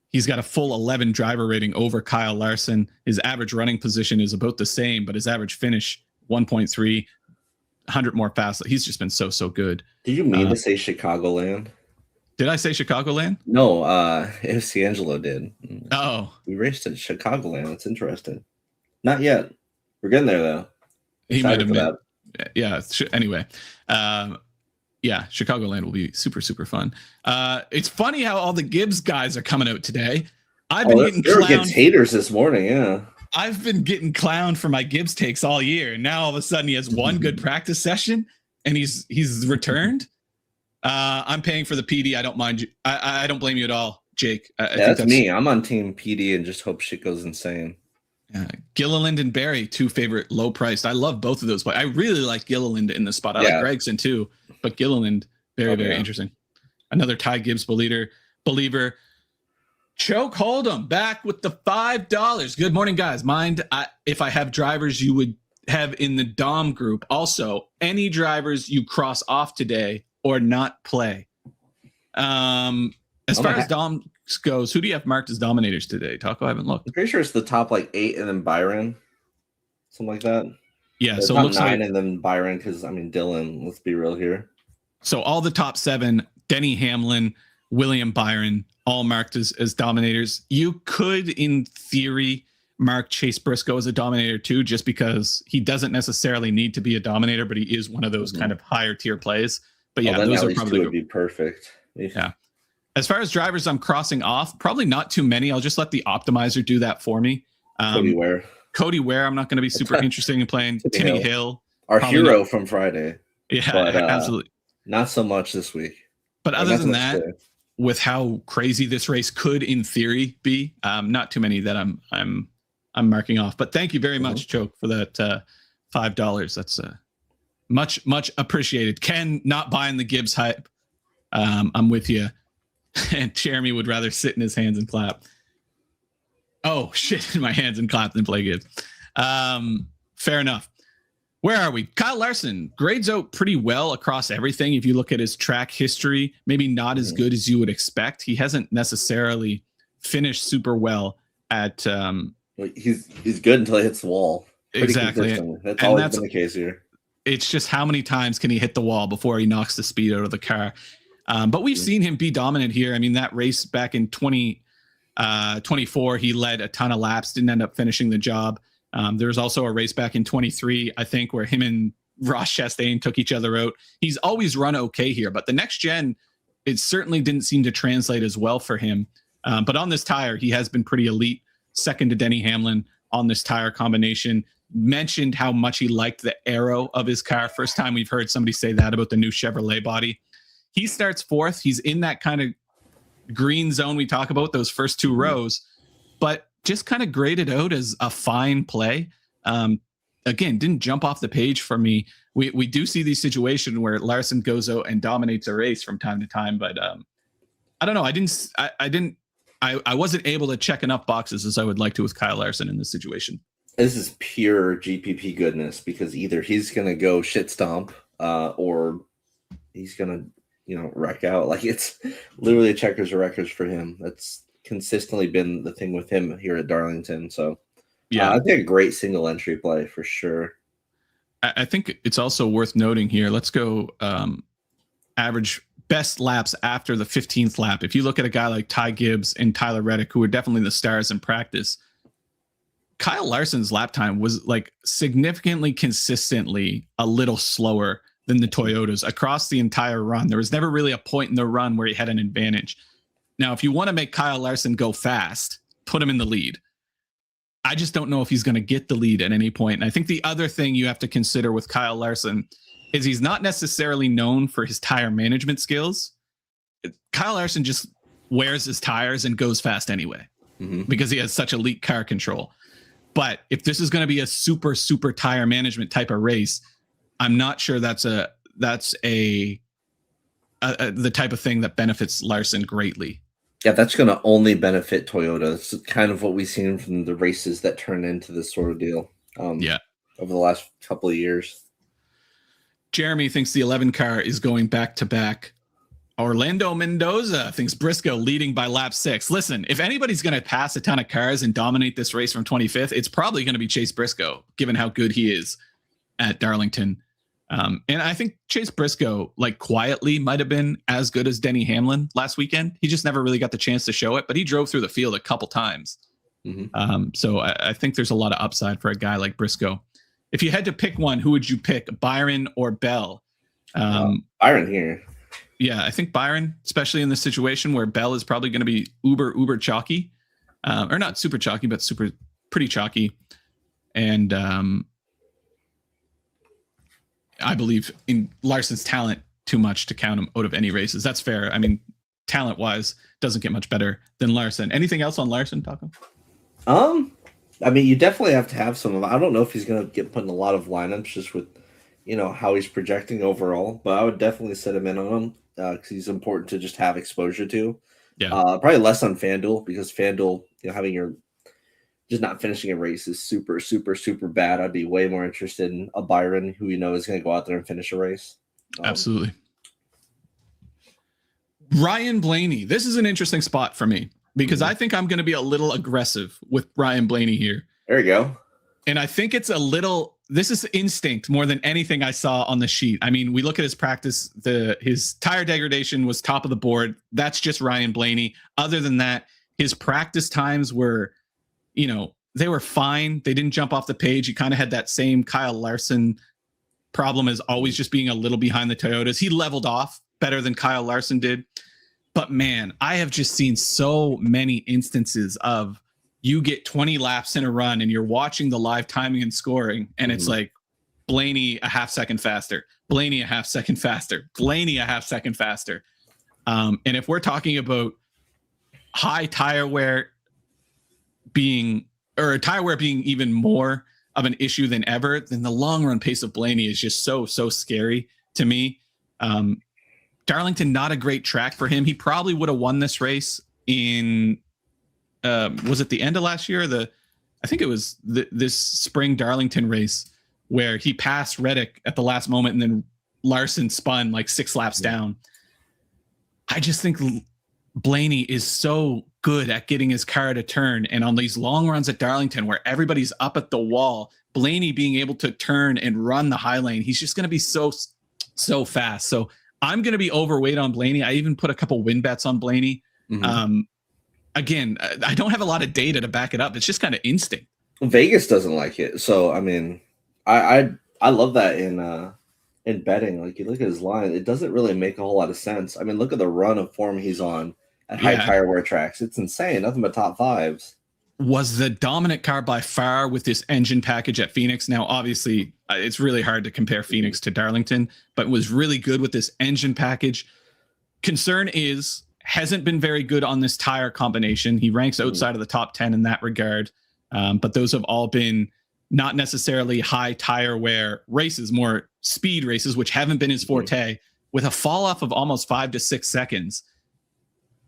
he's got a full 11 driver rating over Kyle Larson. His average running position is about the same, but his average finish 1.3, 100 more fast. He's just been so good. Did you mean to say Chicagoland? Did I say Chicagoland? No, AFC Angelo did. Oh. We raced at Chicagoland. It's interesting. Not yet. We're getting there, though. He might have been. Yeah. Anyway. Chicagoland will be super fun. It's funny how all the Gibbs guys are coming out today. I've been getting clowned. Gibbs haters this morning, yeah. I've been getting clowned for my Gibbs takes all year. And now all of a sudden he has one good practice session and he's returned. I'm paying for the PD. I don't mind you. I don't blame you at all, Jake. I think that's me. I'm on team PD and just hope shit goes insane. Gilliland and Barry, 2 favorite low priced. I love both of those, but I really like Gilliland in this spot. I like Gregson too, but Gilliland, very interesting. Another Ty Gibbs believer. Choke Hold'em back with the $5. Good morning, guys. Mind if I have drivers you would have in the Dom group? Also, any drivers you cross off today or not play? As far as Dom goes, who do you have marked as dominators today? Taco, I haven't looked. I'm pretty sure it's the top 8 and then Byron, something like that. Yeah, so it looks 9 and then Byron because Dylan. Let's be real here. So all the top 7: Denny, Hamlin, William, Byron, all marked as dominators. You could, in theory, mark Chase Briscoe as a dominator too, just because he doesn't necessarily need to be a dominator, but he is one of those kind of higher tier plays. But those are probably would be perfect. Yeah. As far as drivers I'm crossing off, probably not too many. I'll just let the optimizer do that for me. Cody Ware, I'm not going to be super interested in playing. Timmy Hill. Our hero from Friday. Yeah, but, absolutely. Not so much this week. But other than that, with how crazy this race could, in theory, be, not too many that I'm marking off. But thank you very much, Choke, for that $5. That's much appreciated. Ken, not buying the Gibbs hype. I'm with you. And Jeremy would rather sit in his hands and clap. Oh, shit in my hands and clap than play Gibbs. Fair enough. Where are we? Kyle Larson grades out pretty well across everything. If you look at his track history, maybe not as good as you would expect. He hasn't necessarily finished super well at. He's good until he hits the wall. Pretty exactly. That's always been the case here. It's just how many times can he hit the wall before he knocks the speed out of the car. But we've seen him be dominant here. I mean, that race back in 2024, he led a ton of laps, didn't end up finishing the job. There was also a race back in 23, I think, where him and Ross Chastain took each other out. He's always run okay here, but the next gen, it certainly didn't seem to translate as well for him. But on this tire, he has been pretty elite, second to Denny Hamlin on this tire combination. Mentioned how much he liked the aero of his car. First time we've heard somebody say that about the new Chevrolet body. He starts fourth. He's in that kind of green zone we talk about, those first two rows, but just kind of graded out as a fine play. Again, didn't jump off the page for me. We do see these situations where Larson goes out and dominates a race from time to time, but I don't know. I wasn't able to check enough boxes as I would like to with Kyle Larson in this situation. This is pure GPP goodness, because either he's going to go shit stomp or he's going to, wreck out. Like, it's literally a checkers or wreckers for him. That's consistently been the thing with him here at Darlington. So yeah, I think a great single entry play for sure. I think it's also worth noting here. Let's go average best laps after the 15th lap. If you look at a guy like Ty Gibbs and Tyler Reddick, who are definitely the stars in practice, Kyle Larson's lap time was like significantly consistently a little slower than the Toyotas across the entire run. There was never really a point in the run where he had an advantage. Now, if you want to make Kyle Larson go fast, put him in the lead. I just don't know if he's going to get the lead at any point. And I think the other thing you have to consider with Kyle Larson is he's not necessarily known for his tire management skills. Kyle Larson just wears his tires and goes fast anyway because he has such elite car control. But if this is going to be a super, super tire management type of race, I'm not sure that's the type of thing that benefits Larson greatly. Yeah, that's going to only benefit Toyota. It's kind of what we've seen from the races that turn into this sort of deal. Over the last couple of years. Jeremy thinks the 11 car is going back to back. Orlando Mendoza thinks Briscoe leading by lap 6. Listen, if anybody's going to pass a ton of cars and dominate this race from 25th, it's probably going to be Chase Briscoe, given how good he is at Darlington. And I think Chase Briscoe, like, quietly might have been as good as Denny Hamlin last weekend. He just never really got the chance to show it, but he drove through the field a couple times. So I think there's a lot of upside for a guy like Briscoe. If you had to pick one, who would you pick, Byron or Bell? Byron here. Yeah, I think Byron, especially in this situation where Bell is probably going to be uber chalky, or not super chalky, but pretty chalky. And I believe in Larson's talent too much to count him out of any races. That's fair. I mean, talent wise, doesn't get much better than Larson. Anything else on Larson, Taco? I mean, you definitely have to have some of. I don't know if he's going to get put in a lot of lineups just with, how he's projecting overall. But I would definitely set him in on him because he's important to just have exposure to. Yeah. Probably less on FanDuel because FanDuel, having just not finishing a race is super, super, super bad. I'd be way more interested in a Byron who is going to go out there and finish a race. Absolutely. Ryan Blaney. This is an interesting spot for me because I think I'm going to be a little aggressive with Ryan Blaney here. There you go. And I think it's this is instinct more than anything I saw on the sheet. I mean, we look at his practice, his tire degradation was top of the board. That's just Ryan Blaney. Other than that, his practice times were, they were fine. They didn't jump off the page. He kind of had that same Kyle Larson problem as always just being a little behind the Toyotas. He leveled off better than Kyle Larson did. But man, I have just seen so many instances of you get 20 laps in a run and you're watching the live timing and scoring. And it's like Blaney a half second faster, Blaney a half second faster, Blaney a half second faster. And if we're talking about high tire wear being even more of an issue than ever, then the long run pace of Blaney is just so scary to me. Darlington, not a great track for him. He probably would have won this race in, was it the end of last year? I think it was this spring Darlington race where he passed Reddick at the last moment and then Larson spun like 6 laps down. I just think Blaney is so good at getting his car to turn, and on these long runs at Darlington where everybody's up at the wall, Blaney being able to turn and run the high lane, he's just going to be so fast. So I'm going to be overweight on Blaney. I even put a couple win bets on Blaney. Again, I don't have a lot of data to back it up. It's just kind of instinct. Vegas doesn't like it. So, I mean, I love that in betting. Like, you look at his line, it doesn't really make a whole lot of sense. I mean, look at the run of form he's on at high tire wear tracks. It's insane. Nothing but top 5s. Was the dominant car by far with this engine package at Phoenix. Now, obviously, it's really hard to compare Phoenix to Darlington, but was really good with this engine package. Concern is, hasn't been very good on this tire combination. He ranks outside of the top 10 in that regard. But those have all been not necessarily high tire wear races, more speed races, which haven't been his forte, with a fall off of almost 5 to 6 seconds.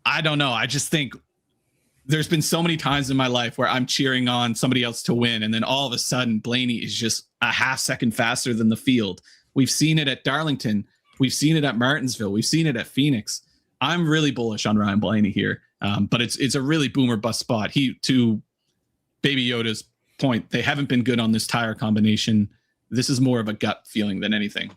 I don't know. I just think there's been so many times in my life where I'm cheering on somebody else to win, and then all of a sudden Blaney is just a half second faster than the field. We've seen it at Darlington. We've seen it at Martinsville. We've seen it at Phoenix. I'm really bullish on Ryan Blaney here, but it's a really boomer bust spot. To Baby Yoda's point, they haven't been good on this tire combination. This is more of a gut feeling than anything.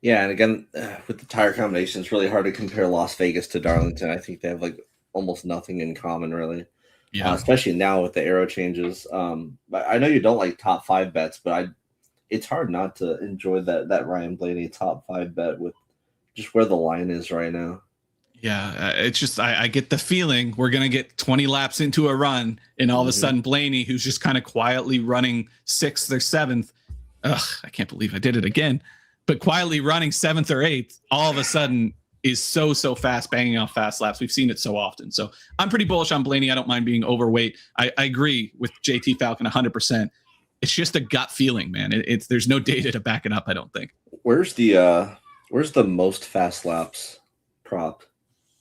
Yeah, and again, with the tire combination, it's really hard to compare Las Vegas to Darlington. I think they have like almost nothing in common, really. Yeah, especially now with the aero changes. But I know you don't like top 5 bets, but it's hard not to enjoy that Ryan Blaney top 5 bet with just where the line is right now. Yeah, it's just I get the feeling we're going to get 20 laps into a run, and all of a sudden Blaney, who's just kind of quietly running 6th or 7th, I can't believe I did it again, but quietly running 7th or 8th, all of a sudden is so fast, banging off fast laps. We've seen it so often. So I'm pretty bullish on Blaney. I don't mind being overweight. I agree with JT Falcon 100%. It's just a gut feeling, man. There's no data to back it up, I don't think. Where's the most fast laps prop?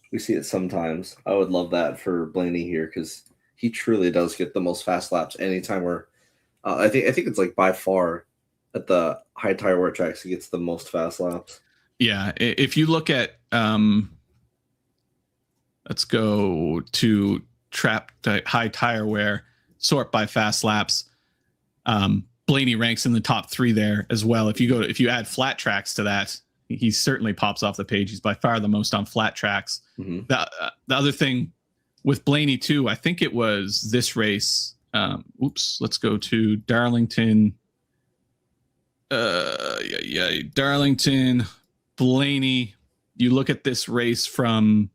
We see it sometimes. I would love that for Blaney here because he truly does get the most fast laps anytime where I think it's like by far at the high tire wear tracks he gets the most fast laps. Yeah, if you look at let's go to high tire wear, sort by fast laps. Blaney ranks in the top 3 there as well. If you add flat tracks to that, he certainly pops off the page. He's by far the most on flat tracks. The other thing with Blaney too, I think it was this race. Let's go to Darlington. Darlington, Blaney. You look at this race from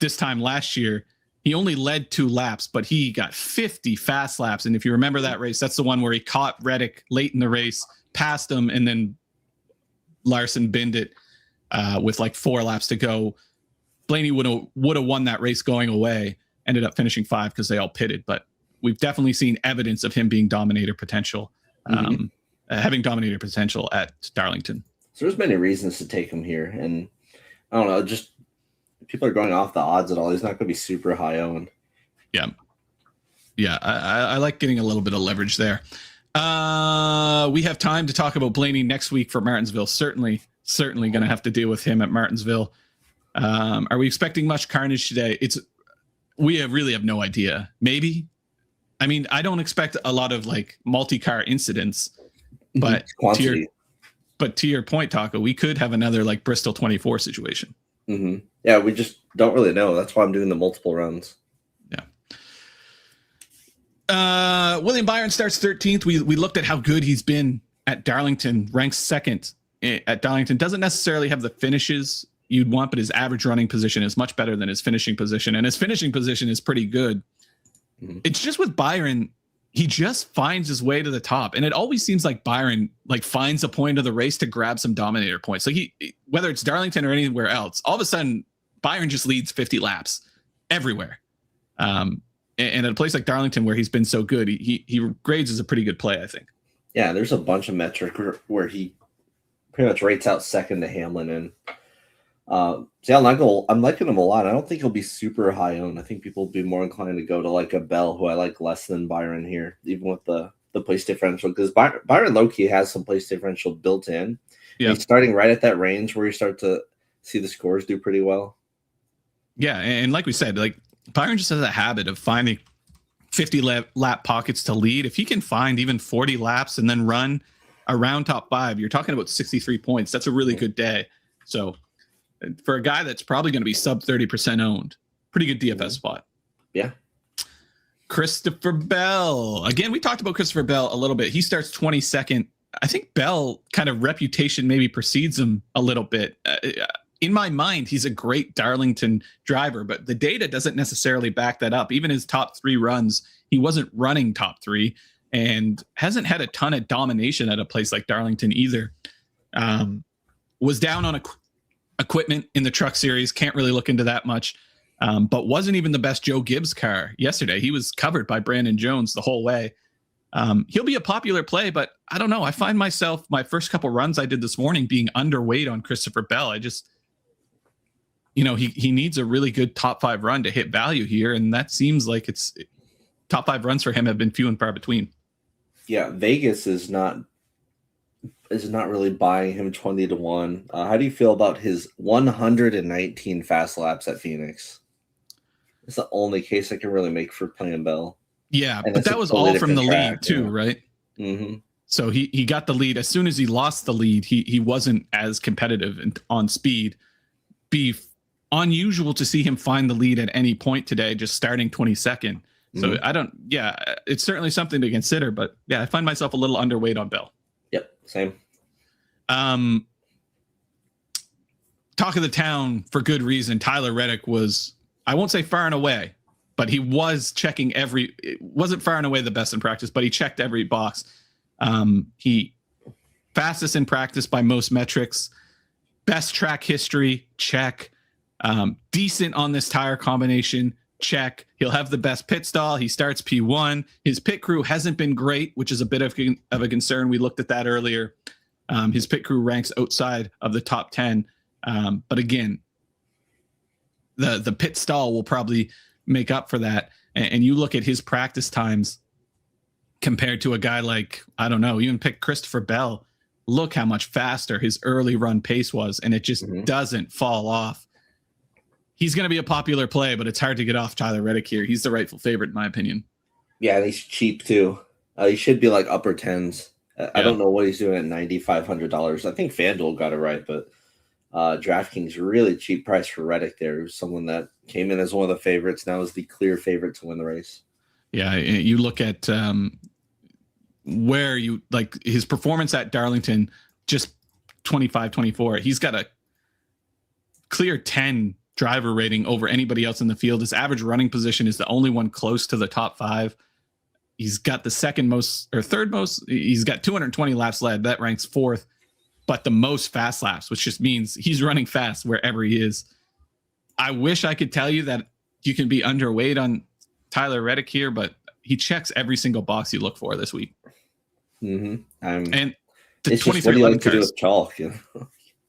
this time last year, he only led 2 laps, but he got 50 fast laps. And if you remember that race, that's the one where he caught Reddick late in the race, passed him, and then Larson binned it with like 4 laps to go. Blaney would have won that race going away, ended up finishing 5 because they all pitted. But we've definitely seen evidence of him being Dominator potential, having Dominator potential at Darlington. So there's many reasons to take him here. And I don't know, just people are going off the odds at all. He's not going to be super high owned. Yeah. I like getting a little bit of leverage there. We have time to talk about Blaney next week for Martinsville. Certainly going to have to deal with him at Martinsville. Are we expecting much carnage today? We really have no idea. Maybe. I mean, I don't expect a lot of like multi-car incidents, but to your point, Taco, we could have another like Bristol 24 situation. Yeah, we just don't really know. That's why I'm doing the multiple runs. Yeah. William Byron starts 13th. We looked at how good he's been at Darlington, ranks 2nd at Darlington. Doesn't necessarily have the finishes you'd want, but his average running position is much better than his finishing position, and his finishing position is pretty good. It's just with Byron, he just finds his way to the top, and it always seems like Byron like finds a point of the race to grab some Dominator points. So whether it's Darlington or anywhere else, all of a sudden Byron just leads 50 laps everywhere. And at a place like Darlington where he's been so good, he grades as a pretty good play, I think. Yeah, there's a bunch of metrics where he pretty much rates out second to Hamlin. And I'm liking him a lot. I don't think he'll be super high owned. I think people will be more inclined to go to like a Bell, who I like less than Byron here, even with the the place differential, because Byron low-key has some place differential built in. Yeah. He's starting right at that range where you start to see the scores do pretty well. Yeah, and like we said, like Byron just has a habit of finding 50 lap pockets to lead. If he can find even 40 laps and then run around top 5, you're talking about 63 points. That's a really good day. So for a guy that's probably going to be sub 30% owned, pretty good DFS spot. Yeah. Christopher Bell. Again, we talked about Christopher Bell a little bit. He starts 22nd. I think Bell kind of reputation maybe precedes him a little bit. In my mind, he's a great Darlington driver, but the data doesn't necessarily back that up. Even his top 3 runs, he wasn't running top 3 and hasn't had a ton of domination at a place like Darlington either. Was down on equipment in the truck series. Can't really look into that much, but wasn't even the best Joe Gibbs car yesterday. He was covered by Brandon Jones the whole way. He'll be a popular play, but I don't know. I find myself, my first couple runs I did this morning, being underweight on Christopher Bell. I just, he needs a really good top 5 run to hit value here. And that seems like it's top 5 runs for him have been few and far between. Yeah. Vegas is not really buying him 20-1. How do you feel about his 119 fast laps at Phoenix? It's the only case I can really make for playing Bell. Yeah, but that was all from the lead too, right? Mm-hmm. So he got the lead. As soon as he lost the lead, he wasn't as competitive on speed. Be unusual to see him find the lead at any point today, just starting 22nd. So it's certainly something to consider, but I find myself a little underweight on Bell. Yep, same. Talk of the town for good reason. Tyler Reddick was, I won't say far and away, but he was checking it wasn't far and away the best in practice, but he checked every box. He fastest in practice by most metrics, best track history, check. Decent on this tire combination, check. He'll have the best pit stall. He starts P1. His pit crew hasn't been great, which is a bit of a concern. We looked at that earlier. His pit crew ranks outside of the top 10. But again, the pit stall will probably make up for that. And you look at his practice times compared to a guy like, I don't know, even pick Christopher Bell. Look how much faster his early run pace was, and it just doesn't fall off. He's going to be a popular play, but it's hard to get off Tyler Reddick here. He's the rightful favorite, in my opinion. Yeah, and he's cheap too. He should be like upper 10s. I don't know what he's doing at $9,500. I think FanDuel got it right, but DraftKings really cheap price for Reddick there. Someone that came in as one of the favorites, now is the clear favorite to win the race. Yeah, you look at where you like his performance at Darlington, just 25-24. He's got a clear 10 driver rating over anybody else in the field. His average running position is the only one close to the top 5. He's got the second most or third most. He's got 220 laps led. That ranks 4th, but the most fast laps, which just means he's running fast wherever he is. I wish I could tell you that you can be underweight on Tyler Reddick here, but he checks every single box you look for this week. And the it's just what do you like to do with chalk?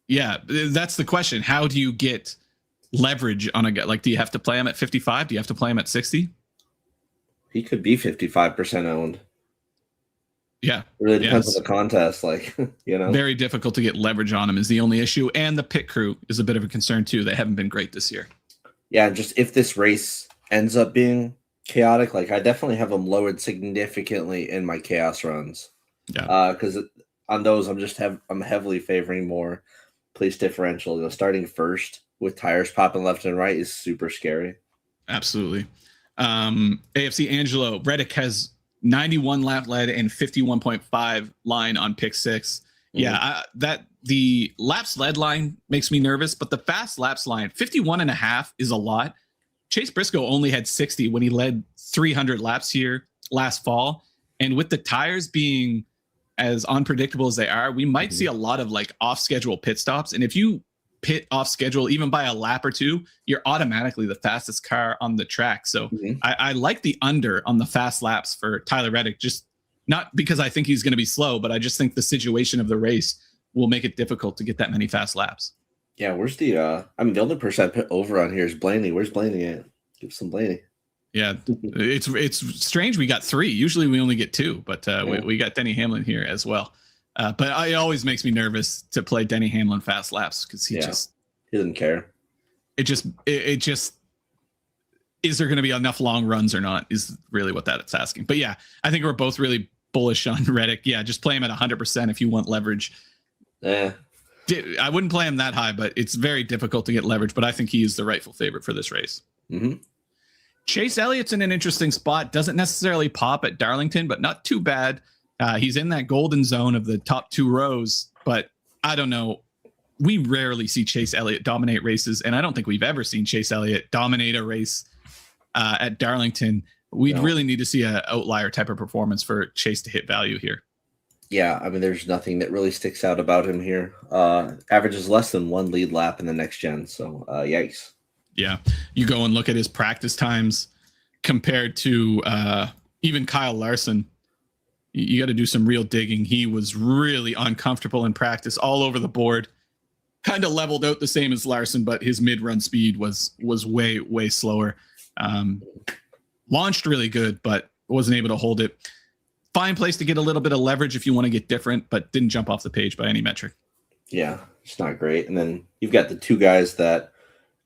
Yeah, that's the question. How do you get leverage on a guy? Like, do you have to play him at 55? Do you have to play him at 60? He could be 55% owned. Yeah. It really depends on the contest. Very difficult to get leverage on him is the only issue. And the pit crew is a bit of a concern too. They haven't been great this year. Yeah. Just if this race ends up being chaotic, I definitely have him lowered significantly in my chaos runs. Yeah. Because on those, I'm heavily favoring more place differential. Starting first with tires popping left and right is super scary. Absolutely. AFC Angelo, Reddick has 91 lap led and 51.5 line on pick 6. Yeah, the laps led line makes me nervous, but the fast laps line, 51.5 is a lot. Chase Briscoe only had 60 when he led 300 laps here last fall. And with the tires being as unpredictable as they are, we might see a lot of off schedule pit stops. And if you pit off schedule, even by a lap or two, you're automatically the fastest car on the track. So I like the under on the fast laps for Tyler Reddick, just not because I think he's going to be slow, but I just think the situation of the race will make it difficult to get that many fast laps. Yeah. Where's the only person I put over on here is Blaney. Where's Blaney at? Give some Blaney. Yeah, it's strange we got 3. Usually we only get 2, but we got Denny Hamlin here as well. But it always makes me nervous to play Denny Hamlin fast laps because he doesn't care. It just is there going to be enough long runs or not is really what that's asking. But yeah, I think we're both really bullish on Reddick. Yeah, just play him at 100% if you want leverage. Yeah. I wouldn't play him that high, but it's very difficult to get leverage. But I think he is the rightful favorite for this race. Mm-hmm. Chase Elliott's in an interesting spot. Doesn't necessarily pop at Darlington, but not too bad. He's in that golden zone of the top 2 rows. But I don't know. We rarely see Chase Elliott dominate races, and I don't think we've ever seen Chase Elliott dominate a race at Darlington. We'd really need to see an outlier type of performance for Chase to hit value here. Yeah, I mean, there's nothing that really sticks out about him here. Averages less than 1 lead lap in the next gen, so yikes. Yeah, you go and look at his practice times compared to even Kyle Larson. You got to do some real digging. He was really uncomfortable in practice all over the board. Kind of leveled out the same as Larson, but his mid-run speed was way, way slower. Launched really good, but wasn't able to hold it. Fine place to get a little bit of leverage if you want to get different, but didn't jump off the page by any metric. Yeah, it's not great. And then you've got the 2 guys that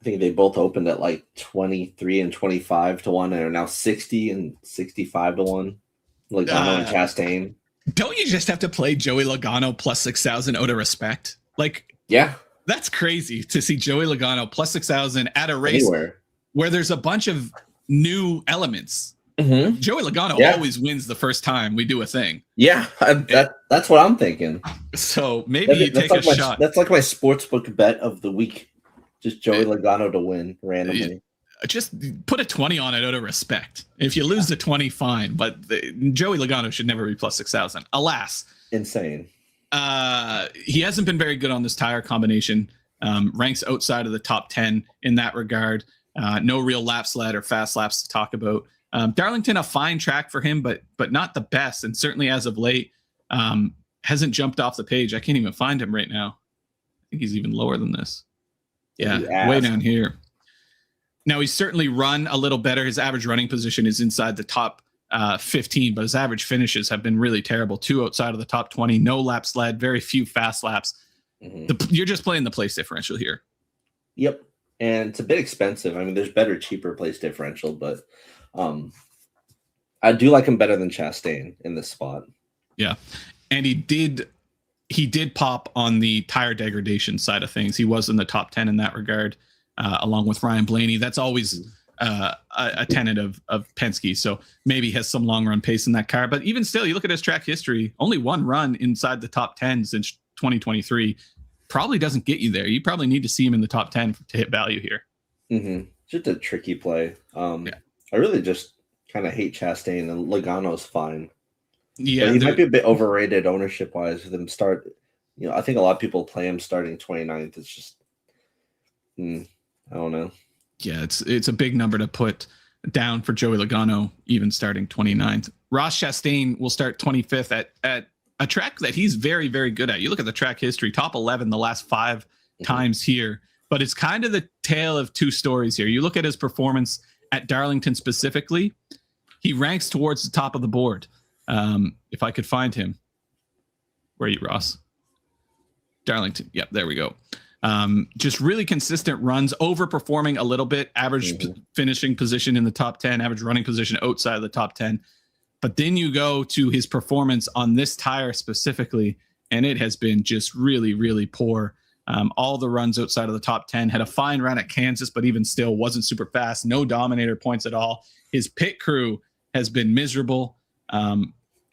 I think they both opened at like 23 and 25 to 1 and are now 60 and 65 to 1. Logano and Chastain. Don't you just have to play Joey Logano plus 6,000 out of respect? Like, yeah, that's crazy to see Joey Logano plus 6,000 at a race where there's a bunch of new elements. Mm-hmm. Joey Logano always wins the first time we do a thing. Yeah, that's what I'm thinking. So maybe you take like a shot. That's like my sportsbook bet of the week. Just Joey Logano to win randomly. Just put a 20 on it out of respect. If you lose the 20, fine. But Joey Logano should never be plus 6,000. Alas. Insane. He hasn't been very good on this tire combination. Ranks outside of the top 10 in that regard. No real lap sled or fast laps to talk about. Darlington, a fine track for him, but not the best. And certainly as of late, hasn't jumped off the page. I can't even find him right now. I think he's even lower than this. Yeah, way down here. Now, he's certainly run a little better. His average running position is inside the top 15, but his average finishes have been really terrible. 2 outside of the top 20, no lap sled, very few fast laps. Mm-hmm. You're just playing the place differential here. Yep. And it's a bit expensive. I mean, there's better, cheaper place differential, but I do like him better than Chastain in this spot. Yeah. And he did pop on the tire degradation side of things. He was in the top 10 in that regard, along with Ryan Blaney. That's always a tenet of Penske. So maybe he has some long run pace in that car. But even still, you look at his track history, only 1 run inside the top 10 since 2023 probably doesn't get you there. You probably need to see him in the top 10 to hit value here. Mm-hmm. Just a tricky play. I really just kind of hate Chastain, and Logano's fine. Yeah, but he might be a bit overrated ownership wise with him start. I think a lot of people play him starting 29th. It's just, I don't know. Yeah, it's a big number to put down for Joey Logano, even starting 29th. Ross Chastain will start 25th at a track that he's very, very good at. You look at the track history, top 11 the last 5 times here, but it's kind of the tale of 2 stories here. You look at his performance at Darlington specifically, he ranks towards the top of the board. If I could find him. Where are you, Ross? Darlington. Yep, there we go. Just really consistent runs, overperforming a little bit, average finishing position in the top 10, average running position outside of the top 10. But then you go to his performance on this tire specifically, and it has been just really, really poor. All the runs outside of the top 10, had a fine run at Kansas, but even still wasn't super fast. No Dominator points at all. His pit crew has been miserable.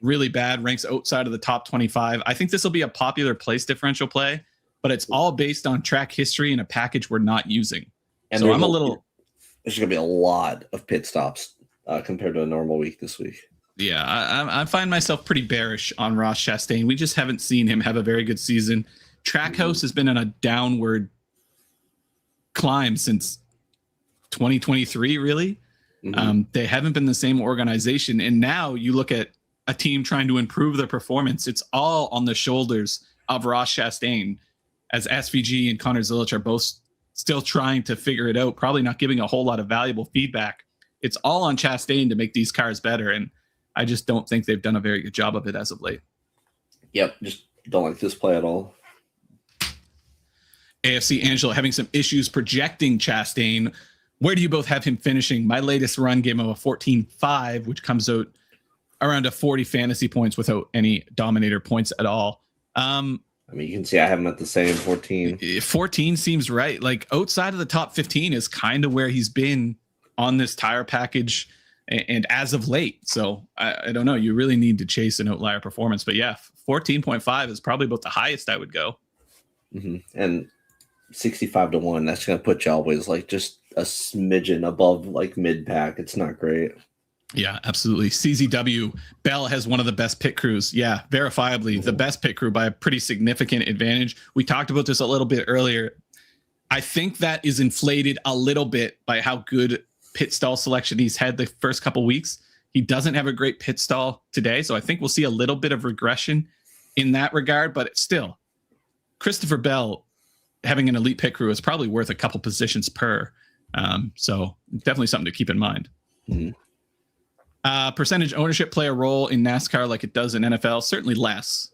Really bad, ranks outside of the top 25. I think this will be a popular place differential play, but it's all based on track history and a package we're not using. And so I'm a little... There's going to be a lot of pit stops compared to a normal week this week. Yeah, I find myself pretty bearish on Ross Chastain. We just haven't seen him have a very good season. Trackhouse has been on a downward climb since 2023, really. They haven't been the same organization. And now you look at a team trying to improve their performance. It's all on the shoulders of Ross Chastain, as SVG and Connor Zilic are both still trying to figure it out, probably not giving a whole lot of valuable feedback it's all on Chastain to make these cars better. And I just don't think they've done a very good job of it as of late. Yep. Just don't like this play at all. AFC Angelo having some issues projecting Chastain. Where do you both have him finishing? My latest run gave him a 14.5, which comes out around a 40 fantasy points without any Dominator points at all. I mean, you can see I have him at the same 14. 14 seems right. Like outside of the top 15 is kind of where he's been on this tire package and as of late. So I don't know. You really need to chase an outlier performance. But yeah, 14.5 is probably about the highest I would go. Mm-hmm. And 65-1, that's going to put you always like just a smidgen above like mid pack. It's not great. Yeah, absolutely. CZW Bell has one of the best pit crews. Yeah, verifiably the best pit crew by a pretty significant advantage. We talked about this a little bit earlier. I think that is inflated a little bit by how good pit stall selection he's had the first couple weeks. He doesn't have a great pit stall today, so I think we'll see a little bit of regression in that regard, but it's still Christopher Bell having an elite pit crew is probably worth a couple positions per. So definitely something to keep in mind. Mm-hmm. Percentage ownership play a role in NASCAR like it does in NFL? Certainly less.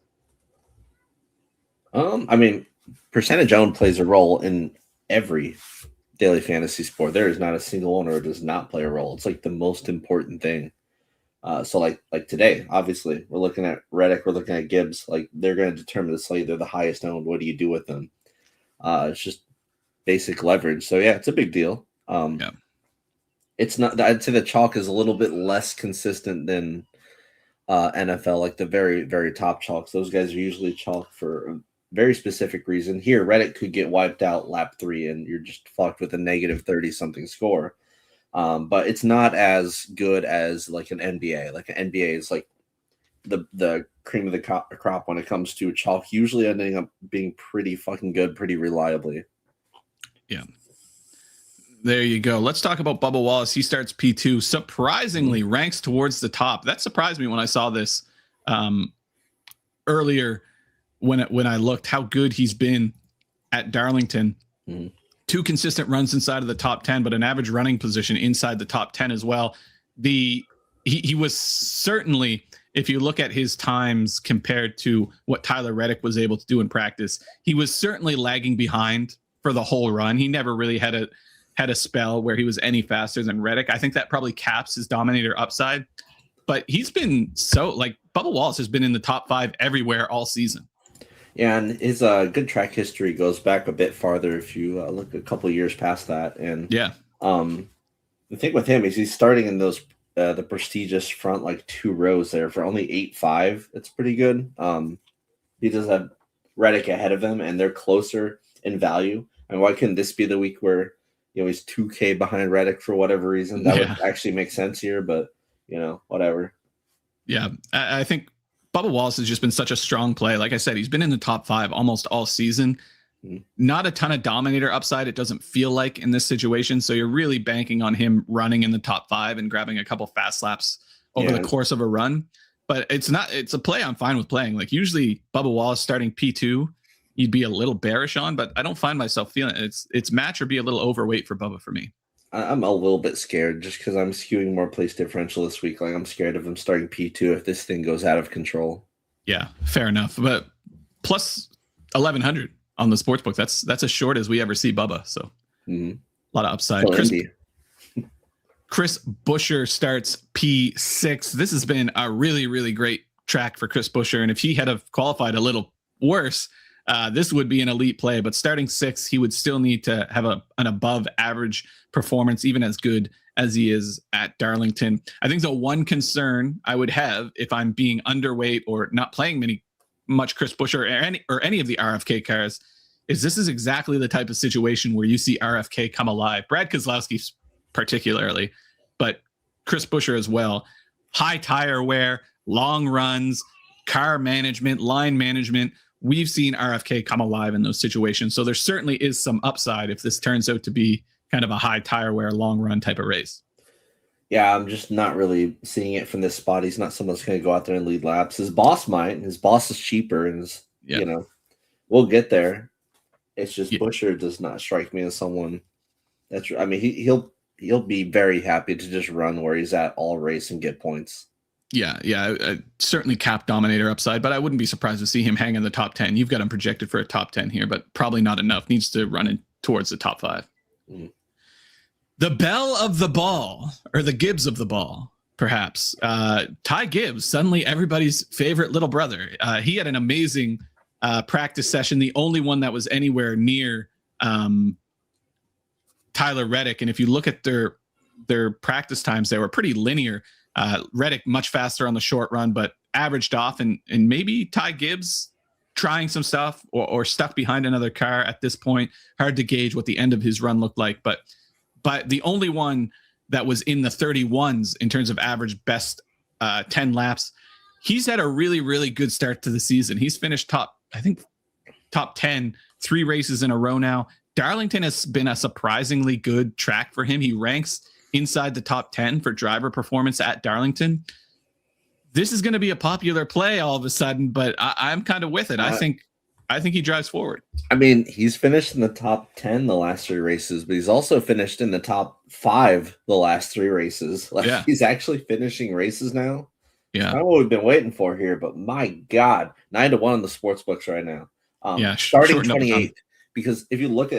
I mean, percentage owned plays a role in every daily fantasy sport. There is not a single owner who does not play a role. It's like the most important thing. So like today, obviously, we're looking at Reddick, we're looking at Gibbs. Like they're going to determine the slate. They're the highest owned. What do you do with them? It's just basic leverage. So yeah, it's a big deal. Yeah. It's not. I'd say the chalk is a little bit less consistent than NFL, like the very, very top chalks. Those guys are usually chalk for a very specific reason. Here, Reddick could get wiped out lap 3, and you're just fucked with a negative 30-something score. But it's not as good as like an NBA. Like an NBA is like the cream of the crop when it comes to chalk, usually ending up being pretty fucking good, pretty reliably. Yeah. There you go. Let's talk about Bubba Wallace. He starts P2, surprisingly ranks towards the top. That surprised me when I saw this earlier when I looked how good he's been at Darlington. 2 consistent runs inside of the top 10, but an average running position inside the top 10 as well. He was certainly, if you look at his times compared to what Tyler Reddick was able to do in practice, he was certainly lagging behind for the whole run. He never really had a spell where he was any faster than Reddick. I think that probably caps his Dominator upside, but he's been Bubba Wallace has been in the top 5 everywhere all season. Yeah, and his good track history goes back a bit farther if you look a couple of years past that. And yeah, the thing with him is he's starting in those the prestigious front like 2 rows there for only 8.5. It's pretty good. He does have Reddick ahead of him, and they're closer in value. And why couldn't this be the week where he's 2K behind Reddick for whatever reason? That would actually make sense here, but whatever. Yeah, I think Bubba Wallace has just been such a strong play. Like I said, he's been in the top 5 almost all season. Not a ton of Dominator upside, it doesn't feel like in this situation. So you're really banking on him running in the top 5 and grabbing a couple fast laps over the course of a run. But it's a play I'm fine with playing. Like usually Bubba Wallace starting P2, you'd be a little bearish on, but I don't find myself feeling it. It's match or be a little overweight for Bubba for me. I'm a little bit scared just because I'm skewing more place differential this week. Like I'm scared of him starting P2 if this thing goes out of control. Yeah, fair enough. But plus 1100 on the sportsbook. That's as short as we ever see Bubba. So a lot of upside. Chris Buescher starts P6. This has been a really, really great track for Chris Buescher. And if he had qualified a little worse, this would be an elite play, but starting 6th, he would still need to have an above average performance, even as good as he is at Darlington. I think the one concern I would have if I'm being underweight or not playing much Chris Buescher or any of the RFK cars is this is exactly the type of situation where you see RFK come alive. Brad Keselowski particularly, but Chris Buescher as well. High tire wear, long runs, car management, line management. We've seen RFK come alive in those situations. So there certainly is some upside if this turns out to be kind of a high tire wear, long run type of race. Yeah, I'm just not really seeing it from this spot. He's not someone that's going to go out there and lead laps. His boss might. His boss is cheaper, and we'll get there. It's just Buescher does not strike me as someone that's. I mean, he'll he'll be very happy to just run where he's at all race and get points. Yeah, certainly cap Dominator upside, but I wouldn't be surprised to see him hang in the top 10. You've got him projected for a top 10 here, but probably not enough. Needs to run in towards the top 5. The belle of the ball, or the Gibbs of the ball, perhaps. Ty Gibbs, suddenly everybody's favorite little brother. He had an amazing practice session, the only one that was anywhere near Tyler Reddick. And if you look at their practice times, they were pretty linear. Reddick much faster on the short run, but averaged off, and maybe Ty Gibbs trying some stuff or stuck behind another car at this point. Hard to gauge what the end of his run looked like, but the only one that was in the 31s in terms of average best 10 laps. He's had a really, really good start to the season. He's finished top 10, 3 races in a row now. Darlington has been a surprisingly good track for him. He ranks inside the top 10 for driver performance at Darlington. This is going to be a popular play all of a sudden, but I'm kind of with it. I think he drives forward. I mean, he's finished in the top 10 the last 3 races, but he's also finished in the top 5 the last 3 races. He's actually finishing races now. Yeah. I don't know what we've been waiting for here, but my God, 9-1 on the sports books right now. Starting 28th, because if you look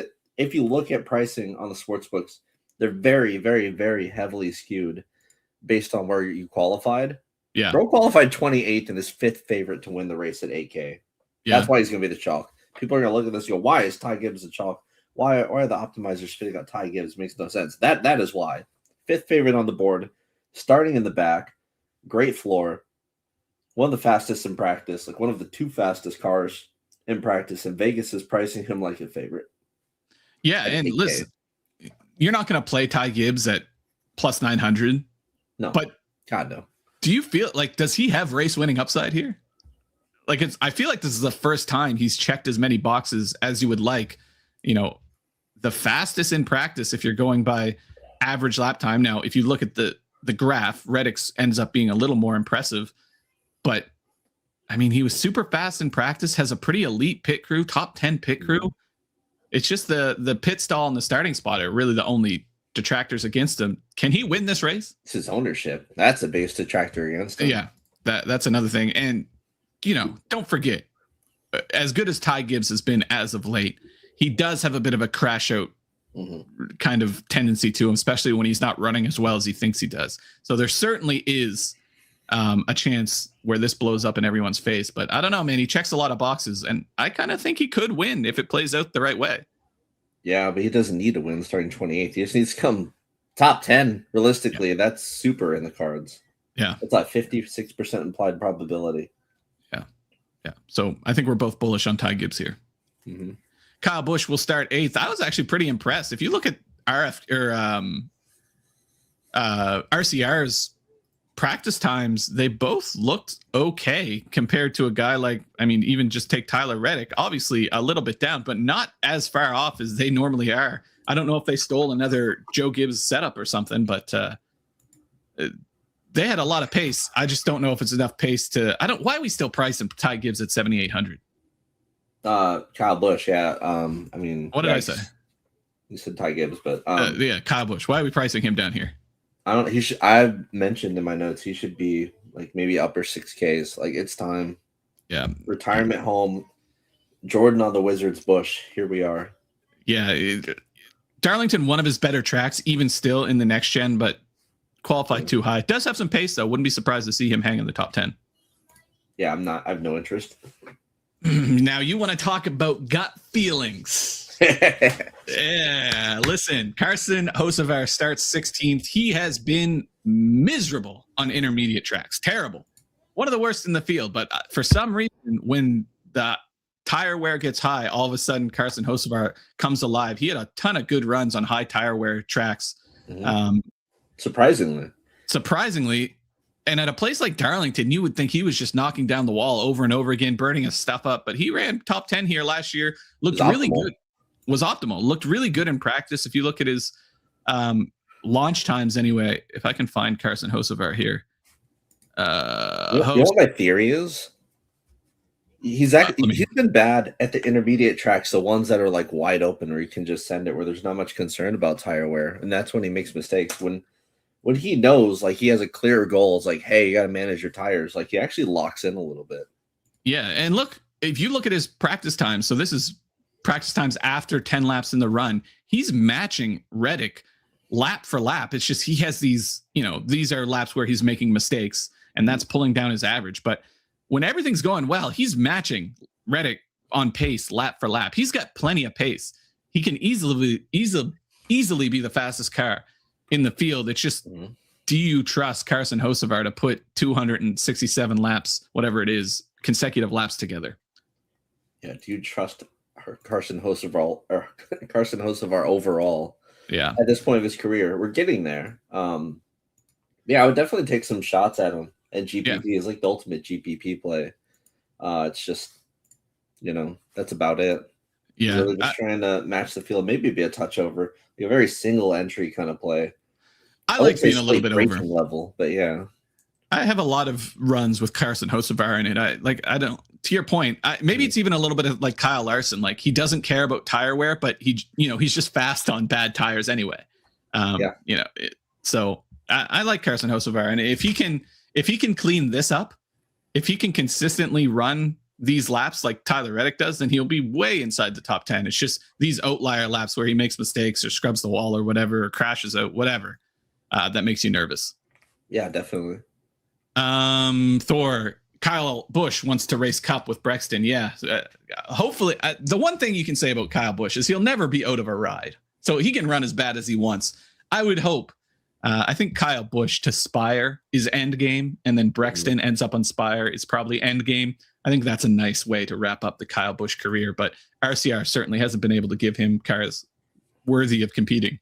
at pricing on the sports books, they're very, very, very heavily skewed based on where you qualified. Yeah. Bro qualified 28th and is 5th favorite to win the race at 8K. Yeah. That's why he's going to be the chalk. People are going to look at this and go, why is Ty Gibbs the chalk? Why are the optimizers spitting out Ty Gibbs? Makes no sense. That is why. 5th favorite on the board, starting in the back, great floor, one of the fastest in practice, like one of the 2 fastest cars in practice, and Vegas is pricing him like a favorite. Yeah, and 8K. Listen, you're not going to play Ty Gibbs at plus 900. No, but God, no. Do you feel like, does he have race winning upside here? Like, I feel like this is the first time he's checked as many boxes as you would like. The fastest in practice, if you're going by average lap time. Now, if you look at the graph, Reddick ends up being a little more impressive, but I mean, he was super fast in practice, has a pretty elite pit crew, top 10 pit crew. It's just the pit stall and the starting spot are really the only detractors against him. Can he win this race? It's his ownership. That's the biggest detractor against him. Yeah, that's another thing. And, don't forget, as good as Ty Gibbs has been as of late, he does have a bit of a crash out kind of tendency to him, especially when he's not running as well as he thinks he does. So there certainly is a chance where this blows up in everyone's face. But I don't know, man. He checks a lot of boxes, and I kind of think he could win if it plays out the right way. Yeah, but he doesn't need to win starting 28th. He just needs to come top 10 realistically. Yeah. That's super in the cards. Yeah. It's like 56% implied probability. Yeah. So I think we're both bullish on Ty Gibbs here. Mm-hmm. Kyle Busch will start 8th. I was actually pretty impressed. If you look at RCR's practice times, they both looked okay compared to a guy like, even just take Tyler Reddick, obviously a little bit down, but not as far off as they normally are. I don't know if they stole another Joe Gibbs setup or something, but they had a lot of pace. I just don't know if it's enough pace why are we still pricing Ty Gibbs at 7,800? Kyle Busch, yeah. What did I say? You said Ty Gibbs, but Kyle Busch. Why are we pricing him down here? I've mentioned in my notes he should be like maybe upper 6Ks. Like, it's time. Yeah. Retirement home. Jordan on the Wizards, Busch. Here we are. Yeah. Darlington, one of his better tracks, even still in the next gen, but qualified too high. Does have some pace though. Wouldn't be surprised to see him hang in the top 10. Yeah, I have no interest. Now you want to talk about gut feelings. Yeah, listen, Carson Hocevar starts 16th. He has been miserable on intermediate tracks. Terrible. One of the worst in the field. But for some reason, when the tire wear gets high, all of a sudden Carson Hocevar comes alive. He had a ton of good runs on high tire wear tracks. Mm-hmm. Surprisingly. And at a place like Darlington, you would think he was just knocking down the wall over and over again, burning his stuff up. But he ran top 10 here last year. Looked really good. Was optimal. Looked really good in practice. If you look at his launch times anyway, if I can find Carson Hocevar here. You know what my theory is? He's been bad at the intermediate tracks, the ones that are like wide open where you can just send it, where there's not much concern about tire wear, and that's when he makes mistakes. When he knows like he has a clear goal, it's like, hey, you got to manage your tires. Like he actually locks in a little bit. Yeah, and look, if you look at his practice times, so this is practice times after 10 laps in the run, he's matching Reddick lap for lap. It's just he has these, these are laps where he's making mistakes, and that's pulling down his average. But when everything's going well, he's matching Reddick on pace lap for lap. He's got plenty of pace. He can easily be the fastest car in the field. It's just, do you trust Carson Hocevar to put 267 laps, whatever it is, consecutive laps together? Yeah. Do you trust Carson Hocevar overall? Yeah. At this point of his career, we're getting there. Yeah, I would definitely take some shots at him. And GPP is like the ultimate GPP play. It's just, that's about it. Yeah. Really just trying to match the field, maybe be a touch over. Like a very single entry kind of play. I like being a little bit over level, but yeah. I have a lot of runs with Carson Hocevar in it. I don't, to your point, maybe it's even a little bit of like Kyle Larson. Like he doesn't care about tire wear, but he's just fast on bad tires anyway. So I like Carson Hocevar. And if he can clean this up, if he can consistently run these laps like Tyler Reddick does, then he'll be way inside the top 10. It's just these outlier laps where he makes mistakes or scrubs the wall or whatever, or crashes out, whatever, that makes you nervous. Yeah, definitely. Thor, Kyle Busch wants to race Cup with Brexton. Yeah. Hopefully, the one thing you can say about Kyle Busch is he'll never be out of a ride. So he can run as bad as he wants. I would hope. I think Kyle Busch to Spire is end game, and then Brexton ends up on Spire is probably end game. I think that's a nice way to wrap up the Kyle Busch career, but RCR certainly hasn't been able to give him cars worthy of competing.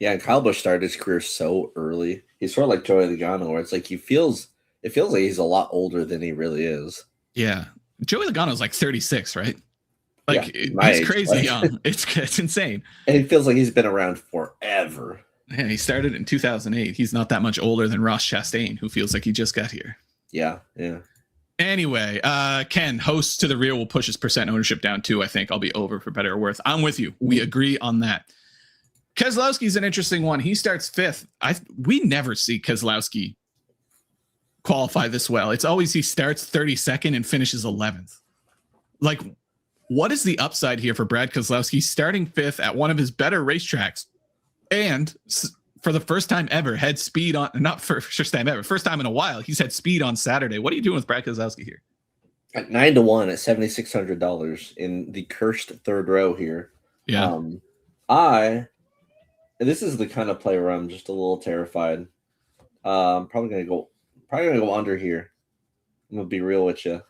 Yeah, and Kyle Busch started his career so early. He's sort of like Joey Logano, where it's like it feels like he's a lot older than he really is. Yeah. Joey Logano's like 36, right? Like yeah, he's crazy young. It's insane. And it feels like he's been around forever. Yeah, he started in 2008. He's not that much older than Ross Chastain, who feels like he just got here. Yeah. Anyway, Ken, hosts to the rear will push his percent ownership down too. I think I'll be over for better or worse. I'm with you. We agree on that. Keselowski's an interesting one. He starts fifth. We never see Keselowski qualify this well. It's always he starts 32nd and finishes 11th. Like, what is the upside here for Brad Keselowski starting fifth at one of his better racetracks? And for the first time ever, had speed on, not for first time ever, first time in a while, he's had speed on Saturday. What are you doing with Brad Keselowski here? At 9-1 at $7,600 in the cursed third row here. Yeah. This is the kind of play where I'm just a little terrified. I'm probably gonna go under here. I'm gonna be real with you.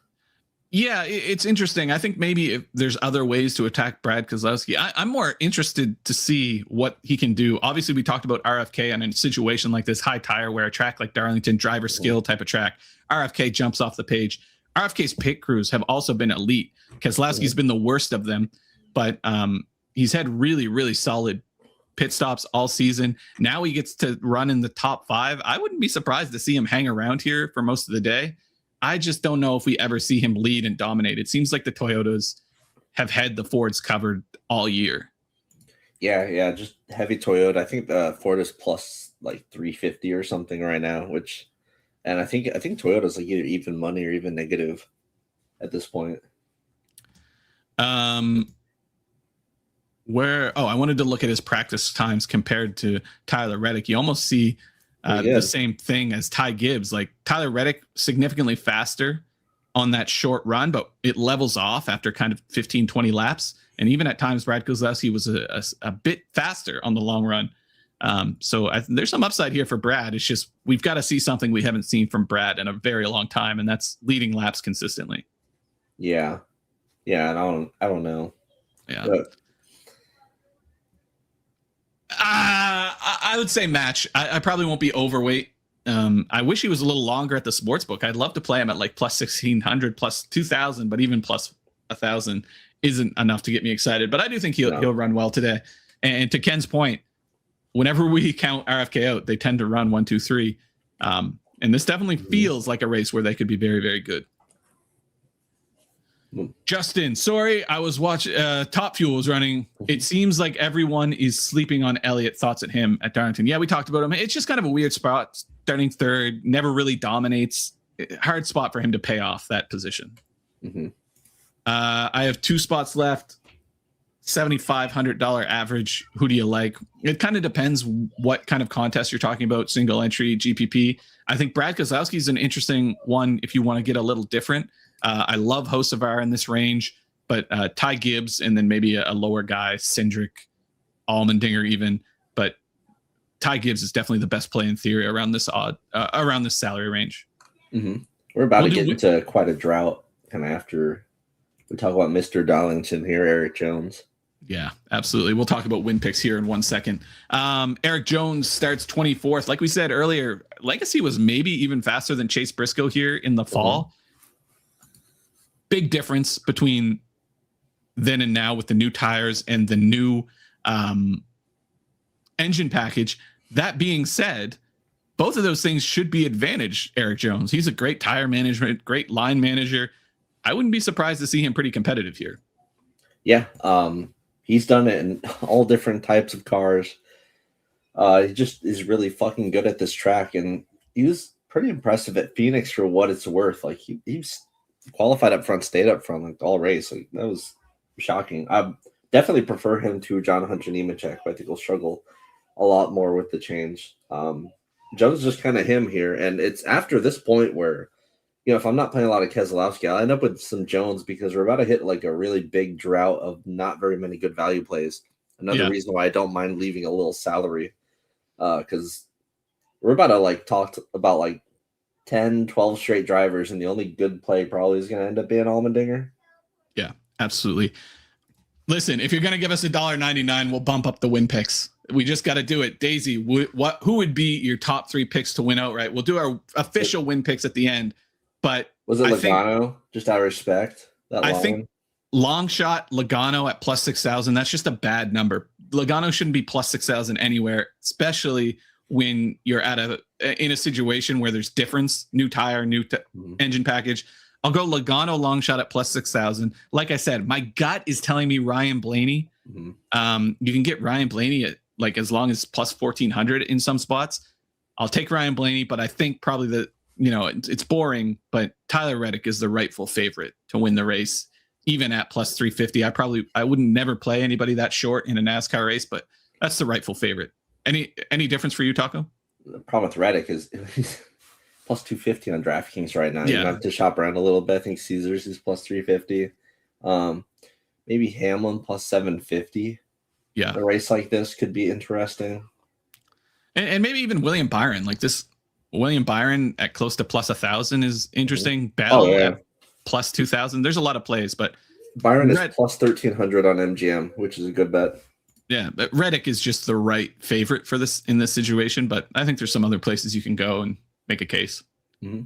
Yeah, it's interesting. I think maybe if there's other ways to attack Brad Keselowski. I'm more interested to see what he can do. Obviously, we talked about RFK on a situation like this, high tire wear, a track like Darlington, driver skill type of track. RFK jumps off the page. RFK's pit crews have also been elite. Keselowski's been the worst of them, but he's had really, really solid pit stops all season. Now he gets to run in the top 5. I wouldn't be surprised to see him hang around here for most of the day. I just don't know if we ever see him lead and dominate. It seems like the Toyotas have had the Fords covered all year. Yeah, just heavy Toyota. I think the Ford is plus like 350 or something right now, and I think Toyota's like either even money or even negative at this point. I wanted to look at his practice times compared to Tyler Reddick. You almost see the same thing as Ty Gibbs. Like Tyler Reddick, significantly faster on that short run, but it levels off after kind of 15, 20 laps. And even at times, Brad Keselowski was a bit faster on the long run. So there's some upside here for Brad. It's just we've got to see something we haven't seen from Brad in a very long time, and that's leading laps consistently. Yeah, and I don't know. Yeah. But I would say match. I probably won't be overweight. I wish he was a little longer at the sports book. I'd love to play him at like plus 1,600, plus 2,000, but even plus 1,000 isn't enough to get me excited. But I do think he'll run well today. And to Ken's point, whenever we count RFK out, they tend to run 1, 2, 3. And this definitely feels like a race where they could be very, very good. Justin, sorry, I was watching. Top Fuel was running. It seems like everyone is sleeping on Elliott. Thoughts at him at Darlington? Yeah, we talked about him. It's just kind of a weird spot. Starting third, never really dominates. Hard spot for him to pay off that position. Mm-hmm. I have 2 spots left. $7,500 average. Who do you like? It kind of depends what kind of contest you're talking about. Single entry, GPP. I think Brad Keselowski is an interesting one if you want to get a little different. I love Hocevar in this range, but Ty Gibbs and then maybe a lower guy, Cindric, Allmendinger even. But Ty Gibbs is definitely the best play in theory around this salary range. Mm-hmm. We're about to get into quite a drought kind of after we talk about Mr. Darlington here, Eric Jones. Yeah, absolutely. We'll talk about win picks here in 1 second. Eric Jones starts 24th. Like we said earlier, Legacy was maybe even faster than Chase Briscoe here in the fall. Big difference between then and now with the new tires and the new engine package. That being said, both of those things should be advantage Eric Jones. He's a great tire management, great line manager. I wouldn't be surprised to see him pretty competitive here. Yeah, he's done it in all different types of cars. He just is really fucking good at this track, and he was pretty impressive at Phoenix for what it's worth. Like he's qualified up front, stayed up front like all race. Like that was shocking. I definitely prefer him to John Hunter Nemechek, but I think he'll struggle a lot more with the change. Jones is just kind of him here, and it's after this point where, you know, if I'm not playing a lot of Keselowski, I'll end up with some Jones because we're about to hit like a really big drought of not very many good value plays. Another reason why I don't mind leaving a little salary, because we're about to like talk about like 10, 12 straight drivers, and the only good play probably is going to end up being Allmendinger. Yeah, absolutely. Listen, if you're going to give us $1.99, we'll bump up the win picks. We just got to do it. Daisy, who would be your top 3 picks to win outright? We'll do our official win picks at the end. But was it Logano? Just out of respect. I think long shot Logano at plus 6,000. That's just a bad number. Logano shouldn't be plus 6,000 anywhere, especially when you're in a situation where there's difference, new tire, engine package. I'll go Logano long shot at plus 6,000. Like I said, my gut is telling me Ryan Blaney. Mm-hmm. You can get Ryan Blaney at like as long as plus 1,400 in some spots. I'll take Ryan Blaney, but I think probably it's boring, but Tyler Reddick is the rightful favorite to win the race, even at plus 350. I wouldn't never play anybody that short in a NASCAR race, but that's the rightful favorite. Any difference for you, Taco? The problem with Reddick is he's plus 250 on DraftKings right now. Yeah. You have to shop around a little bit. I think Caesars is plus 350. Maybe Hamlin plus 750. Yeah. A race like this could be interesting. And maybe even William Byron. Like this William Byron at close to plus 1,000 is interesting. Bell at plus 2,000. There's a lot of plays, but Byron is plus 1,300 on MGM, which is a good bet. Yeah, but Reddick is just the right favorite for this in this situation, but I think there's some other places you can go and make a case. Mm-hmm.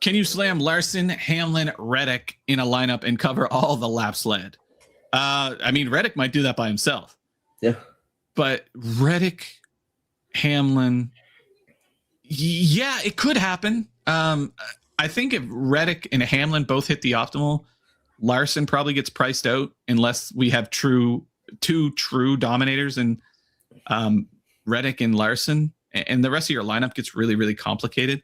Can you slam Larson, Hamlin, Reddick in a lineup and cover all the laps led? I mean, Reddick might do that by himself. Yeah. But Reddick, Hamlin, yeah, it could happen. I think if Reddick and Hamlin both hit the optimal, Larson probably gets priced out unless we have two true dominators and Reddick and Larson, and the rest of your lineup gets really, really complicated.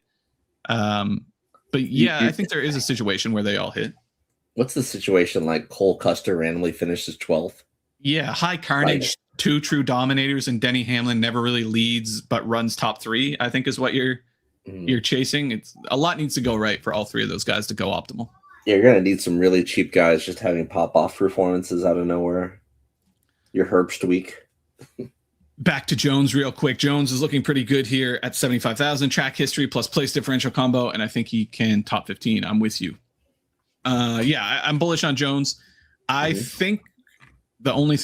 But yeah, I think there is a situation where they all hit. What's the situation like? Cole Custer randomly finishes 12th. Yeah, high carnage, right. 2 true dominators, and Denny Hamlin never really leads but runs top 3. I think is what you're chasing. It's a lot needs to go right for all 3 of those guys to go optimal. Yeah, you're gonna need some really cheap guys just having pop off performances out of nowhere. Your Herbst week. Back to Jones real quick. Jones is looking pretty good here at 75,000 track history plus place differential combo, and I think he can top 15. I'm with you. I'm bullish on Jones. I think the only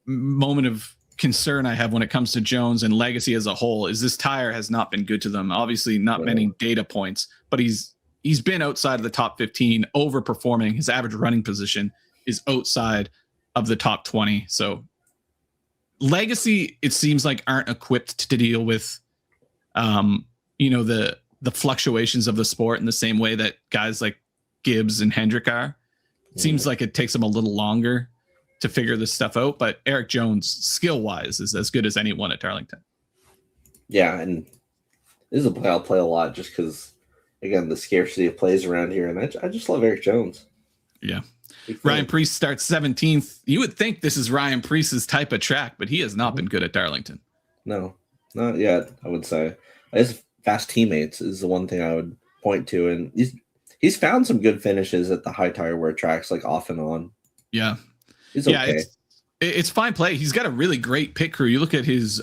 moment of concern I have when it comes to Jones and Legacy as a whole is this tire has not been good to them. Obviously, not many data points, but he's been outside of the top 15, overperforming. His average running position is outside of the top 20. So Legacy, it seems like, aren't equipped to deal with, the fluctuations of the sport in the same way that guys like Gibbs and Hendrick are. Seems like it takes him a little longer to figure this stuff out, but Eric Jones, skill-wise, is as good as anyone at Darlington. Yeah, and this is a play I'll play a lot just because, again, the scarcity of plays around here, and I just love Eric Jones. Yeah. Ryan Preece starts 17th. You would think this is Ryan Preece's type of track, but he has not been good at Darlington. No, not yet, I would say. His fast teammates is the one thing I would point to, and he's found some good finishes at the high tire wear tracks, like off and on. Yeah. He's okay. Yeah, it's fine play. He's got a really great pit crew. You look at his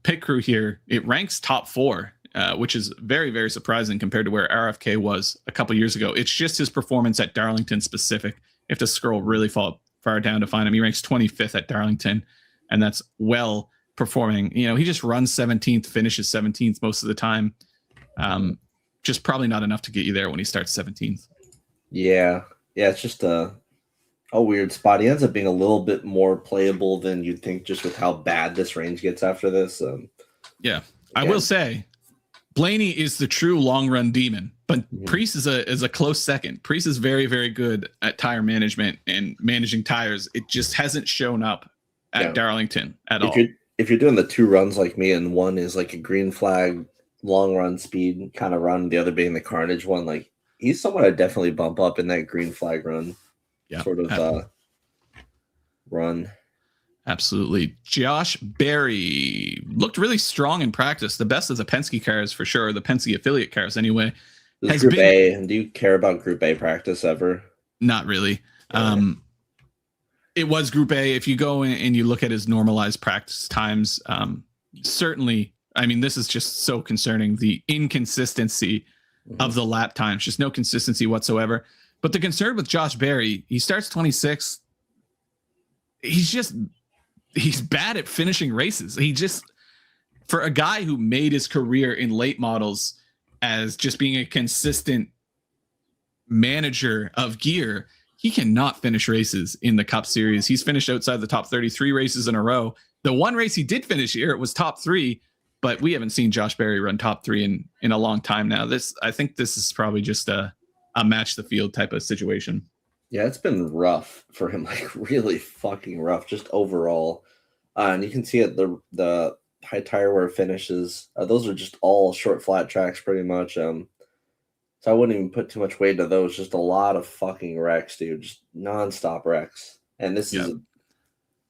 pit crew here, it ranks top 4, which is very, very surprising compared to where RFK was a couple years ago. It's just his performance at Darlington specific. You have to scroll really far down to find him. He ranks 25th at Darlington, and that's well performing. You know, he just runs 17th, finishes 17th most of the time. Just probably not enough to get you there when he starts 17th. Yeah, it's just a weird spot. He ends up being a little bit more playable than you'd think, just with how bad this range gets after this. Yeah, I will say, Blaney is the true long run demon, but Preece is a close second. Preece is very, very good at tire management and managing tires. It just hasn't shown up at Darlington at all. If you're doing the 2 runs like me, and one is like a green flag long run speed kind of run, the other being the carnage one, like he's someone I'd definitely bump up in that green flag run. Sort of run. Absolutely. Josh Berry looked really strong in practice. The best of the Penske cars for sure. The Penske affiliate cars anyway. Has Group A. And do you care about Group A practice ever? Not really. Yeah. It was Group A. If you go in and you look at his normalized practice times, certainly, I mean, this is just so concerning. The inconsistency of the lap times, just no consistency whatsoever. But the concern with Josh Berry, he starts 26th. He's bad at finishing races. He just, for a guy who made his career in late models as just being a consistent manager of gear, he cannot finish races in the Cup Series. He's finished outside the top 33 races in a row. The one race he did finish here, it was top 3, but we haven't seen Josh Berry run top 3 in a long time now. I think this is probably just a match the field type of situation. Yeah, it's been rough for him, like really fucking rough, just overall. And you can see it, the high tire wear finishes, those are just all short flat tracks pretty much. So I wouldn't even put too much weight to those. Just a lot of fucking wrecks, dude. Just nonstop wrecks. And this is a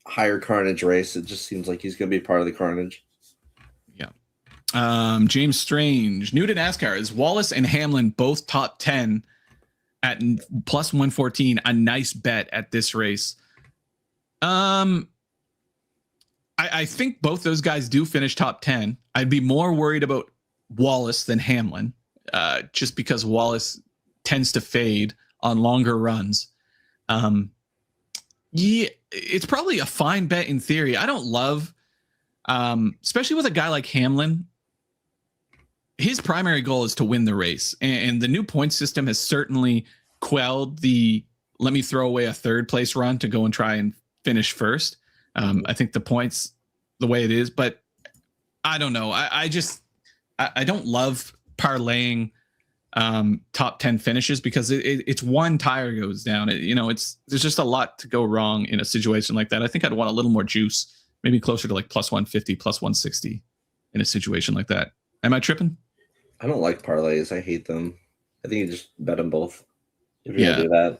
higher carnage race. It just seems like he's going to be part of the carnage. Yeah. James Strange, new to NASCAR. Is Wallace and Hamlin both top 10 at plus 114? A nice bet at this race. I think both those guys do finish top 10. I'd be more worried about Wallace than Hamlin, just because Wallace tends to fade on longer runs. Yeah, it's probably a fine bet in theory. I don't love, especially with a guy like Hamlin. His primary goal is to win the race, and the new point system has certainly quelled the let me throw away a third place run to go and try and finish first. I think the points the way it is, but I don't know. I don't love parlaying top 10 finishes because it's one tire goes down. There's just a lot to go wrong in a situation like that. I think I'd want a little more juice, maybe closer to like plus 150, plus 160 in a situation like that. Am I tripping? I don't like parlays. I hate them. I think you just bet them both if you're gonna do that.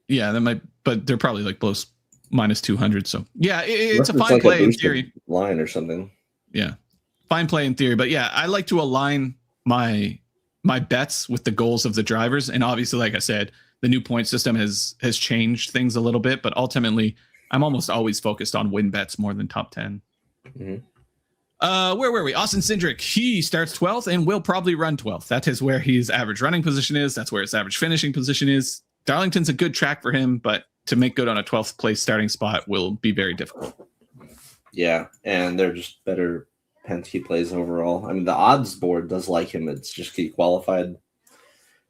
Yeah, that might, but they're probably like both minus 200. So yeah, it's a fine play in theory. Line or something. Yeah, fine play in theory. But yeah, I like to align my bets with the goals of the drivers. And obviously, like I said, the new point system has changed things a little bit. But ultimately, I'm almost always focused on win bets more than top 10. Mm-hmm. Where were we? Austin Cindric, he starts 12th and will probably run 12th. That is where his average running position is. That's where his average finishing position is. Darlington's a good track for him, but to make good on a 12th place starting spot will be very difficult. Yeah, and they're just better Penske plays overall. I mean, the odds board does like him. It's just he qualified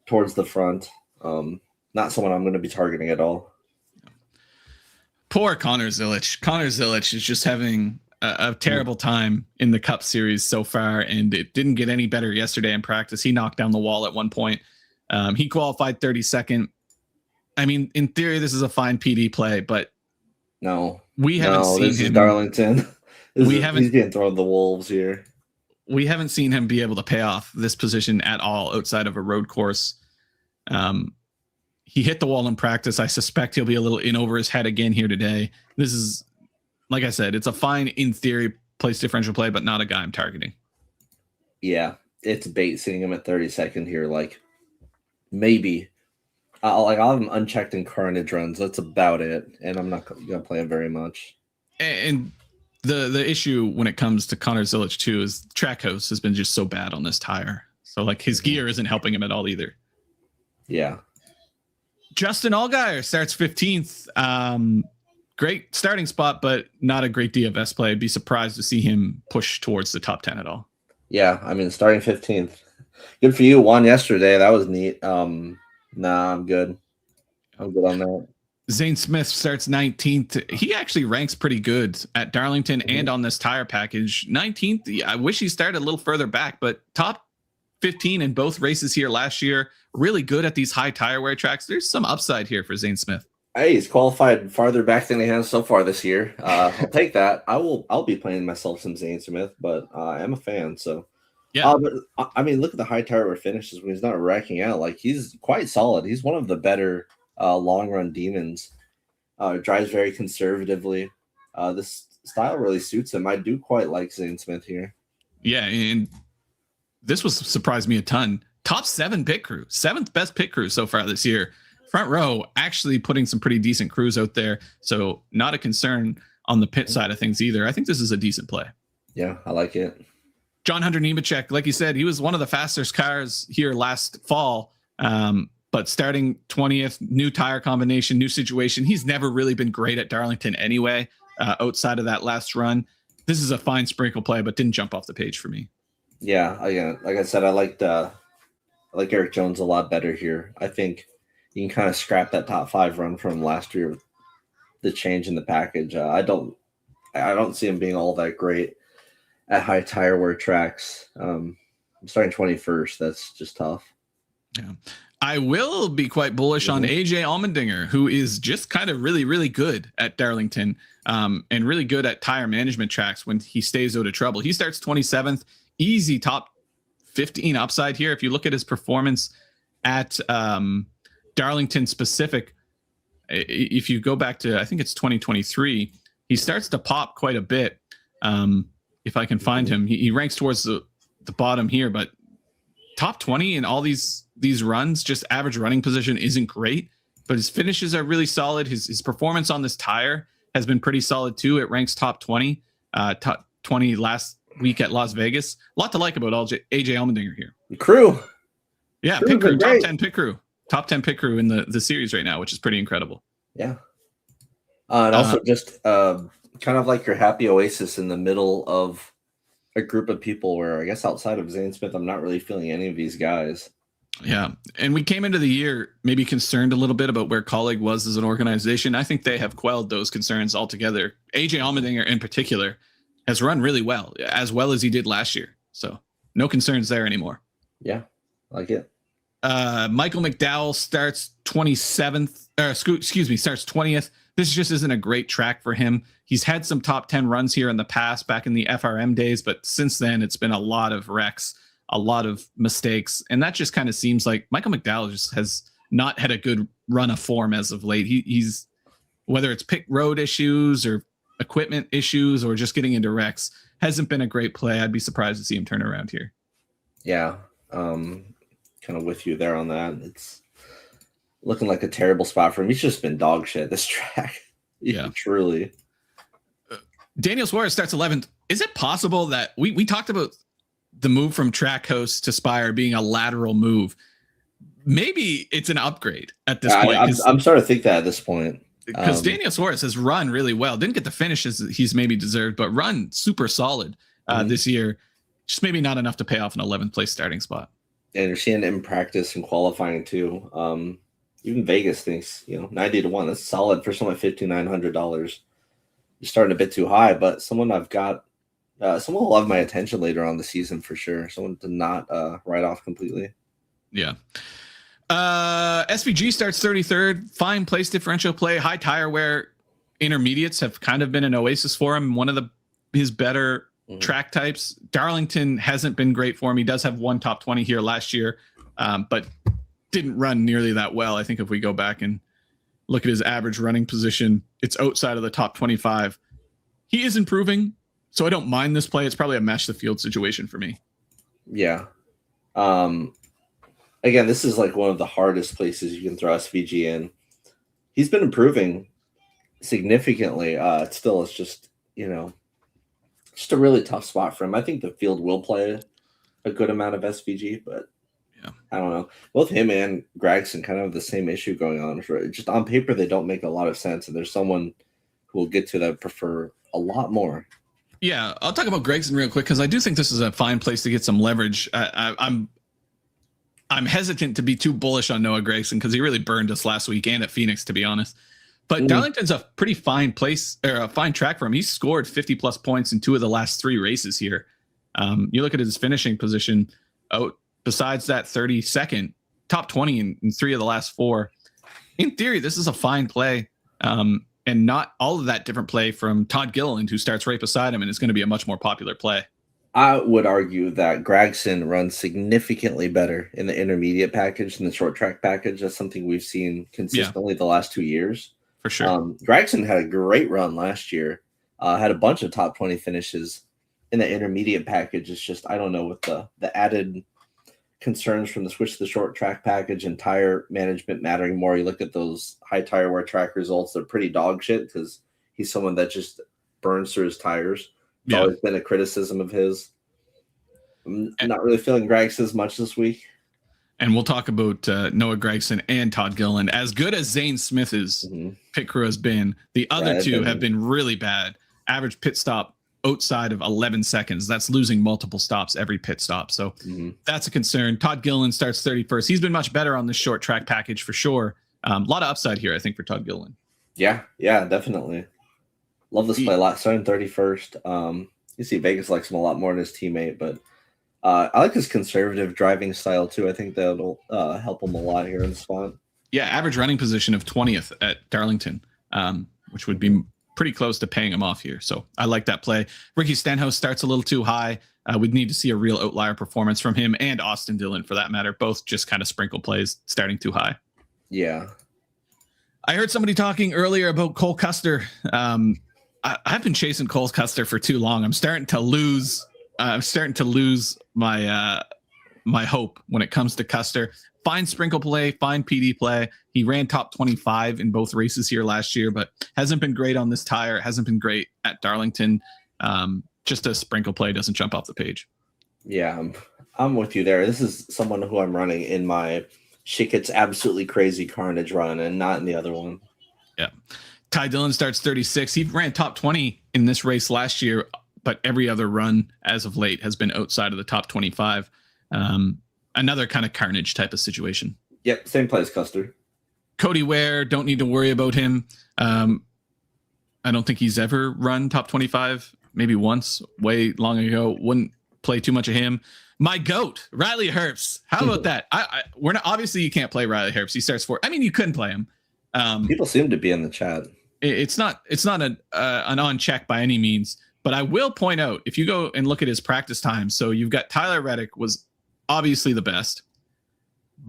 towards the front. Not someone I'm going to be targeting at all. Poor Connor Zilic. Connor Zilic is just having a terrible time in the Cup Series so far, and it didn't get any better yesterday in practice. He knocked down the wall at one point. He qualified 32nd. I mean, in theory, this is a fine PD play, but we haven't seen this him. Is Darlington. He's getting thrown to the wolves here. We haven't seen him be able to pay off this position at all outside of a road course. He hit the wall in practice. I suspect he'll be a little in over his head again here today. This is, like I said, it's a fine, in theory, place differential play, but not a guy I'm targeting. Yeah, it's bait seeing him at 32nd here. Like, maybe. I'll have him unchecked in Carnage runs. That's about it. And I'm not going to play him very much. And the issue when it comes to Connor Zilic too is Trackhouse has been just so bad on this tire. So like his gear isn't helping him at all either. Yeah. Justin Allgaier starts 15th. Great starting spot, but not a great DFS play. I'd be surprised to see him push towards the top 10 at all. Yeah, I mean, starting 15th. Good for you. Won yesterday. That was neat. Nah, I'm good. I'm good on that. Zane Smith starts 19th. He actually ranks pretty good at Darlington and on this tire package. 19th. I wish he started a little further back, but top 15 in both races here last year. Really good at these high tire wear tracks. There's some upside here for Zane Smith. Hey, he's qualified farther back than he has so far this year. I'll take that. I'll be playing myself some Zane Smith, but I am a fan. So yeah. But I mean, look at the high tire wear finishes when he's not wrecking out. Like he's quite solid. He's one of the better long run demons. Drives very conservatively. This style really suits him. I do quite like Zane Smith here. Yeah, and this was surprised me a ton. Top 7 pit crew, 7th best pit crew so far this year. Front row actually putting some pretty decent crews out there. So not a concern on the pit side of things either. I think this is a decent play. Yeah, I like it. John Hunter Nemechek, like you said, he was one of the fastest cars here last fall. But starting 20th, new tire combination, new situation. He's never really been great at Darlington anyway, outside of that last run. This is a fine sprinkle play, but didn't jump off the page for me. Yeah, like I said, I like Eric Jones a lot better here. I think you can kind of scrap that top 5 run from last year with the change in the package. I don't see him being all that great at high tire wear tracks. I'm starting 21st. That's just tough. Yeah. I will be quite bullish on AJ Allmendinger, who is just kind of really, really good at Darlington and really good at tire management tracks when he stays out of trouble. He starts 27th, easy top 15 upside here. If you look at his performance at Darlington specific, if you go back to, I think it's 2023, he starts to pop quite a bit. If I can find him, he ranks towards the bottom here, but top 20 in all these runs, just average running position isn't great, but his finishes are really solid. His performance on this tire has been pretty solid too. It ranks top 20 last week at Las Vegas. A lot to like about AJ Allmendinger here. Crew. Yeah, pit crew, top 10 pit crew. Top 10 pit crew in the series right now, which is pretty incredible. Yeah. And also just kind of like your happy oasis in the middle of a group of people where I guess outside of Zane Smith, I'm not really feeling any of these guys. Yeah. And we came into the year maybe concerned a little bit about where Colleague was as an organization. I think they have quelled those concerns altogether. AJ Allmendinger in particular has run really well as he did last year. So no concerns there anymore. Yeah, I like it. Michael McDowell starts 27th, starts 20th. This just isn't a great track for him. He's had some top 10 runs here in the past, back in the FRM days, but since then it's been a lot of wrecks, a lot of mistakes. And that just kind of seems like Michael McDowell just has not had a good run of form as of late. He's whether it's pit road issues or equipment issues or just getting into wrecks, hasn't been a great play. I'd be surprised to see him turn around here. Yeah. Kind of with you there on that. It's looking like a terrible spot for him. He's just been dog shit this track. Yeah, truly. Daniel Suarez starts 11th. Is it possible that we talked about the move from track host to Spire being a lateral move? Maybe it's an upgrade at this point. I'm starting to think that at this point. Because Daniel Suarez has run really well. Didn't get the finishes he's maybe deserved, but run super solid this year. Just maybe not enough to pay off an 11th place starting spot. And you're seeing it in practice and qualifying too. Even Vegas thinks, 90-1. That's solid for someone at $5,900. You're starting a bit too high, but someone I've got, someone will love my attention later on the season for sure. Someone to not write off completely. Yeah. SVG starts 33rd. Fine place differential play. High tire wear. Intermediates have kind of been an oasis for him. One of his better track types. Darlington hasn't been great for him. He does have one top 20 here last year, but didn't run nearly that well. I think if we go back and look at his average running position, it's outside of the top 25. He is improving, so I don't mind this play. It's probably a match the field situation for me. Yeah. Again, this is like one of the hardest places you can throw SVG in. He's been improving significantly. It's just, just a really tough spot for him. I think the field will play a good amount of SVG, but yeah, I don't know. Both him and Gregson kind of have the same issue going on. Just on paper, they don't make a lot of sense, and there's someone who we'll get to that I prefer a lot more. Yeah, I'll talk about Gregson real quick because I do think this is a fine place to get some leverage. I'm hesitant to be too bullish on Noah Gregson because he really burned us last week and at Phoenix, to be honest. But Darlington's a pretty fine place, or a fine track for him. He's scored 50 plus points in 2 of the last 3 races here. You look at his finishing position. Besides that 32nd, top 20 in 3 of the last 4. In theory, this is a fine play, and not all of that different play from Todd Gilliland, who starts right beside him, and is going to be a much more popular play. I would argue that Gregson runs significantly better in the intermediate package than the short track package. That's something we've seen consistently the last 2 years. For sure. Gregson had a great run last year, had a bunch of top 20 finishes in the intermediate package. It's just, I don't know, with the added concerns from the switch to the short track package and tire management mattering more. You look at those high tire wear track results, they're pretty dog shit because he's someone that just burns through his tires. It's always been a criticism of his. I'm not really feeling Gregson as much this week. And we'll talk about Noah Gregson and Todd Gilliland. As good as Zane Smith's pit crew has been, the other two have been really bad. Average pit stop outside of 11 seconds. That's losing multiple stops every pit stop. So that's a concern. Todd Gilliland starts 31st. He's been much better on this short track package for sure. A lot of upside here, I think, for Todd Gilliland. Yeah, definitely. Love this play a lot. Starting 31st. You see Vegas likes him a lot more than his teammate, but I like his conservative driving style too. I think that'll help him a lot here in the spot. Yeah, average running position of 20th at Darlington, which would be pretty close to paying him off here. So I like that play. Ricky Stenhouse starts a little too high. We'd need to see a real outlier performance from him and Austin Dillon for that matter. Both just kind of sprinkle plays starting too high. Yeah. I heard somebody talking earlier about Cole Custer. I've been chasing Cole Custer for too long. I'm starting to lose my my hope when it comes to Custer. Fine sprinkle play, fine PD play. He ran top 25 in both races here last year, but hasn't been great on this tire. Hasn't been great at Darlington. Just a sprinkle play doesn't jump off the page. Yeah, I'm with you there. This is someone who I'm running in my shit gets absolutely crazy carnage run and not in the other one. Yeah. Ty Dillon starts 36. He ran top 20 in this race last year, but every other run as of late has been outside of the top 25. Another kind of carnage type of situation. Yep, same place, Custer. Cody Ware, don't need to worry about him. I don't think he's ever run top 25, maybe once, way long ago. Wouldn't play too much of him. My GOAT, Riley Herbst. How about that? We're not, obviously you can't play Riley Herbst. He starts 4. I mean, you couldn't play him. People seem to be in the chat. It's not an on check by any means, but I will point out if you go and look at his practice time. So you've got Tyler Reddick was obviously the best.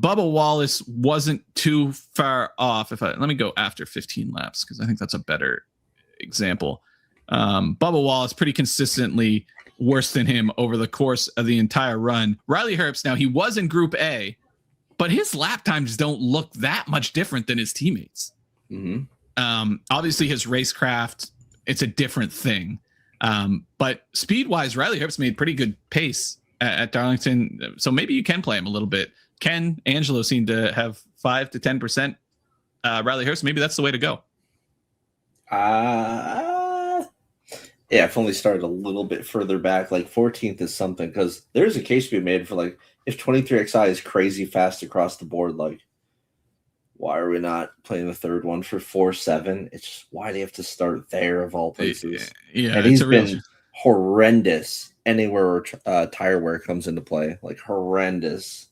Bubba Wallace wasn't too far off. Let me go after 15 laps because I think that's a better example. Bubba Wallace pretty consistently worse than him over the course of the entire run. Riley Herbst, now he was in Group A, but his lap times don't look that much different than his teammates. Obviously his racecraft, it's a different thing. But speed-wise, Riley Herbst made pretty good pace at Darlington. So maybe you can play him a little bit. Ken Angelo seemed to have 5 to 10%. Riley Herbst, maybe that's the way to go. Yeah, if only started a little bit further back, like 14th is something, because there's a case to be made for like if 23XI is crazy fast across the board, like why are we not playing the third one for 4-7? It's just, why do you have to start there of all places? Yeah, and he's been horrendous anywhere where tire wear comes into play, like horrendous.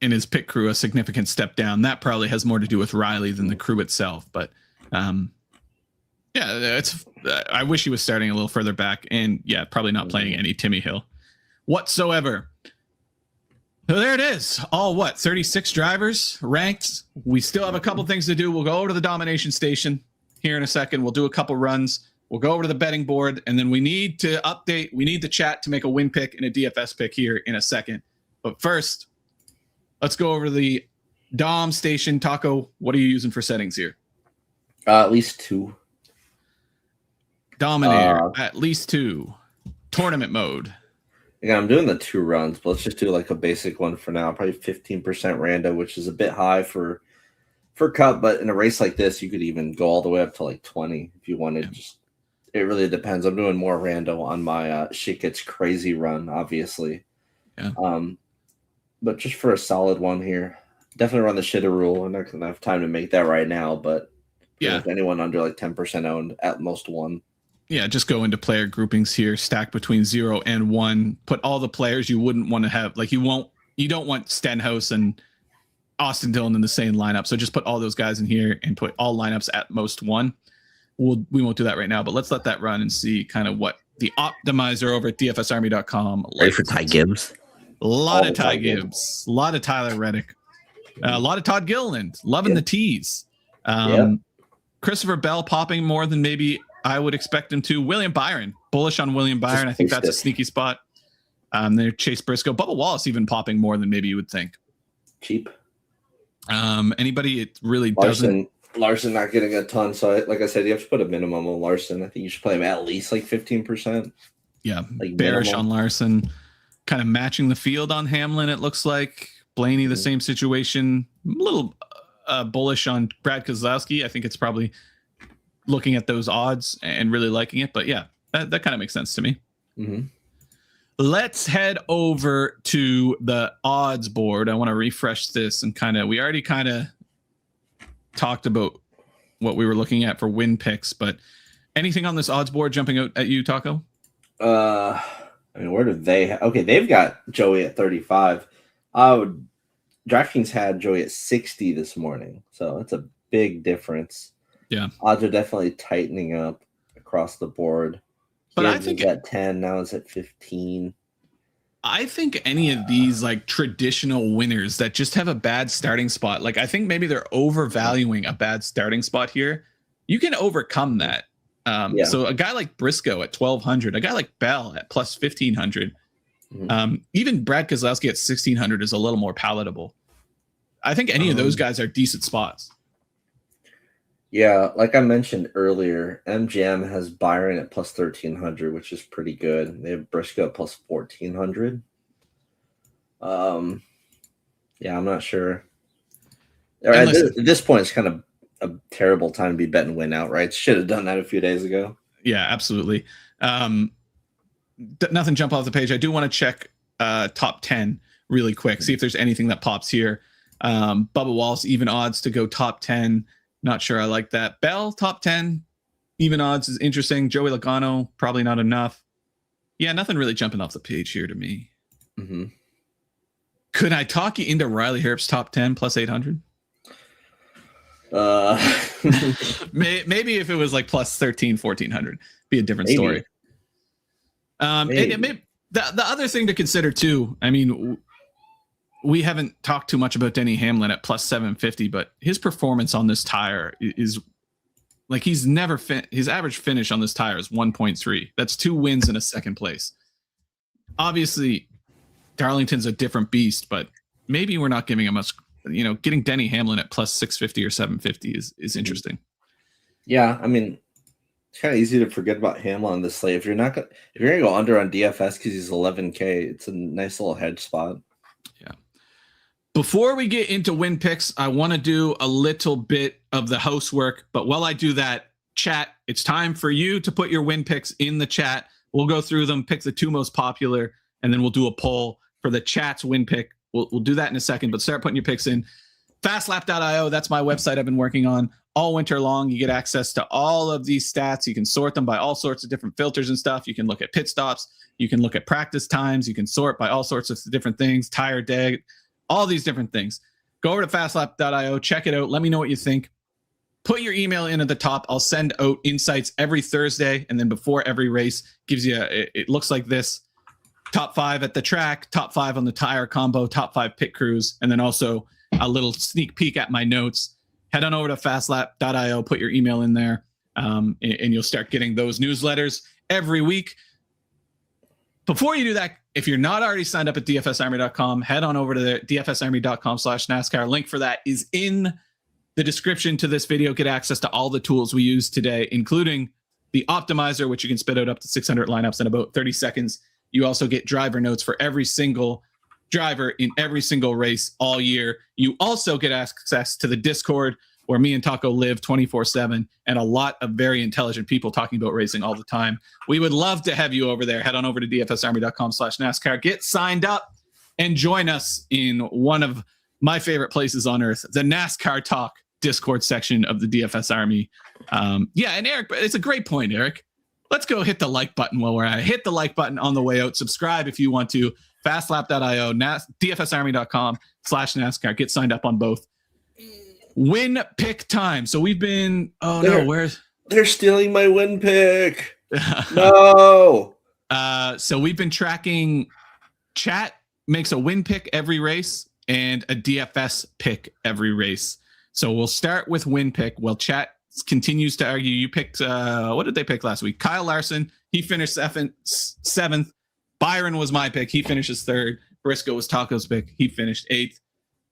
in his pit crew a significant step down. That probably has more to do with Riley than the crew itself. But I wish he was starting a little further back, and probably not playing any Timmy Hill whatsoever. So there it is. All 36 drivers ranked. We still have a couple things to do. We'll go over to the domination station here in a second. We'll do a couple runs. We'll go over to the betting board, and then we need to update. We need the chat to make a win pick and a DFS pick here in a second. But first, let's go over to the Dom station. Taco, what are you using for settings here? At least 2. Dominator, at least 2. Tournament mode. Yeah, I'm doing the 2 runs, but let's just do like a basic one for now. Probably 15% rando, which is a bit high for Cup, but in a race like this, you could even go all the way up to like 20 if you wanted. Just it really depends. I'm doing more rando on my shit gets crazy run, obviously. Yeah. But just for a solid one here, definitely run the shitter rule. I'm not gonna have time to make that right now, but if anyone under like 10% owned, at most 1. Yeah, just go into player groupings here, stack between 0 and 1. Put all the players you wouldn't want to have. Like you don't want Stenhouse and Austin Dillon in the same lineup. So just put all those guys in here and put all lineups at most 1. We won't do that right now, but let's let that run and see kind of what the optimizer over at dfsarmy.com. Ready for Ty Gibbs? A lot of Ty Gibbs, a lot of Tyler Reddick, a lot of Todd Gilliland, loving the tees. Christopher Bell popping more than maybe I would expect him to. William Byron, bullish on William Byron. I think that's a sneaky spot. There, Chase Briscoe, Bubba Wallace even popping more than maybe you would think. Cheap. Anybody it really doesn't. Larson not getting a ton, so like I said, you have to put a minimum on Larson. I think you should play him at least like 15%. Yeah, like bearish minimum. on Larson, kind of matching the field on Hamlin. It looks like Blaney, the same situation. A little bullish on Brad Keselowski. I think it's probably looking at those odds and really liking it. But yeah, that kind of makes sense to me. Mm-hmm. Let's head over to the odds board. I want to refresh this and we already talked about what we were looking at for win picks, but anything on this odds board jumping out at you, Taco? I mean, where do they okay, they've got Joey at 35. DraftKings had Joey at 60 this morning, so that's a big difference. Yeah, odds are definitely tightening up across the board. But Gibbs I think it's at 10, now it's at 15. I think any of these like traditional winners that just have a bad starting spot, like I think maybe they're overvaluing a bad starting spot here. You can overcome that. So a guy like Briscoe at 1,200, a guy like Bell at plus 1,500, even Brad Keselowski at 1,600 is a little more palatable. I think any of those guys are decent spots. Yeah, like I mentioned earlier, MGM has Byron at plus 1,300, which is pretty good. They have Briscoe at plus 1,400. Yeah, I'm not sure. At this point, it's kind of a terrible time to be betting win outright. Should have done that a few days ago. Yeah, absolutely. Nothing jump off the page. I do want to check top 10 really quick, see if there's anything that pops here. Bubba Wallace, even odds to go top 10. Not sure I like that. Bell, top 10, even odds is interesting. Joey Logano, probably not enough. Yeah, nothing really jumping off the page here to me. Mm-hmm. Could I talk you into Riley Harrop's top 10 plus 800? Maybe if it was like plus 13, 1,400, be a different story. And the other thing to consider too, I mean, we haven't talked too much about Denny Hamlin at plus 750, but his performance on this tire is like he's never his average finish on this tire is 1.3. That's 2 wins and a second place. Obviously, Darlington's a different beast, but maybe we're not giving him much. Getting Denny Hamlin at plus 650 or 750 is interesting. Yeah, I mean, it's kind of easy to forget about Hamlin on this slate. If you're gonna go under on DFS because he's 11K, it's a nice little hedge spot. Yeah. Before we get into win picks, I want to do a little bit of the housework. But while I do that, chat, it's time for you to put your win picks in the chat. We'll go through them, pick the 2 most popular, and then we'll do a poll for the chat's win pick. We'll do that in a second, but start putting your picks in. Fastlap.io, that's my website I've been working on all winter long. You get access to all of these stats. You can sort them by all sorts of different filters and stuff. You can look at pit stops. You can look at practice times. You can sort by all sorts of different things, tire all these different things. Go over to fastlap.io, check it out. Let me know what you think. Put your email in at the top. I'll send out insights every Thursday, and then before every race gives you, it looks like this: top 5 at the track, top 5 on the tire combo, top 5 pit crews, and then also a little sneak peek at my notes. Head on over to fastlap.io, put your email in there, and you'll start getting those newsletters every week. Before you do that, if you're not already signed up at dfsarmy.com, head on over to the dfsarmy.com/NASCAR. Link for that is in the description to this video. Get access to all the tools we use today, including the optimizer, which you can spit out up to 600 lineups in about 30 seconds. You also get driver notes for every single driver in every single race all year. You also get access to the Discord, where me and Taco live 24/7, and a lot of very intelligent people talking about racing all the time. We would love to have you over there. Head on over to dfsarmy.com/NASCAR. Get signed up and join us in one of my favorite places on earth, the NASCAR Talk Discord section of the DFS Army. Yeah, and Eric, it's a great point, Eric. Let's go hit the like button while we're at it. Hit the like button on the way out. Subscribe if you want to. Fastlap.io, dfsarmy.com/NASCAR. Get signed up on both. Win pick time. So we've been, they're stealing my win pick. No. So we've been tracking. Chat makes a win pick every race and a DFS pick every race. So we'll start with win pick. Well, chat continues to argue. You picked, what did they pick last week? Kyle Larson. He finished seventh. Byron was my pick. He finishes 3rd. Briscoe was Taco's pick. He finished 8th.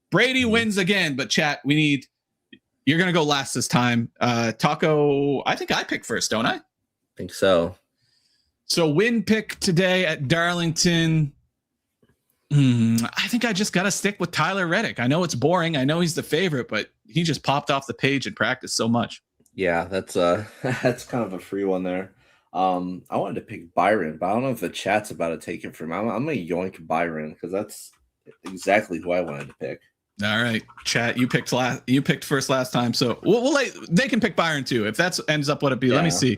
Brady wins again, but chat, you're going to go last this time. Taco, I think I picked first, don't I? Think so. So win pick today at Darlington. I think I just got to stick with Tyler Reddick. I know it's boring. I know he's the favorite, but he just popped off the page in practice so much. Yeah, that's kind of a free one there. I wanted to pick Byron, but I don't know if the chat's about to take it from me. I'm going to yoink Byron because that's exactly who I wanted to pick. All right, chat. You picked first last time, so they can pick Byron too. If that ends up what it be, let me see.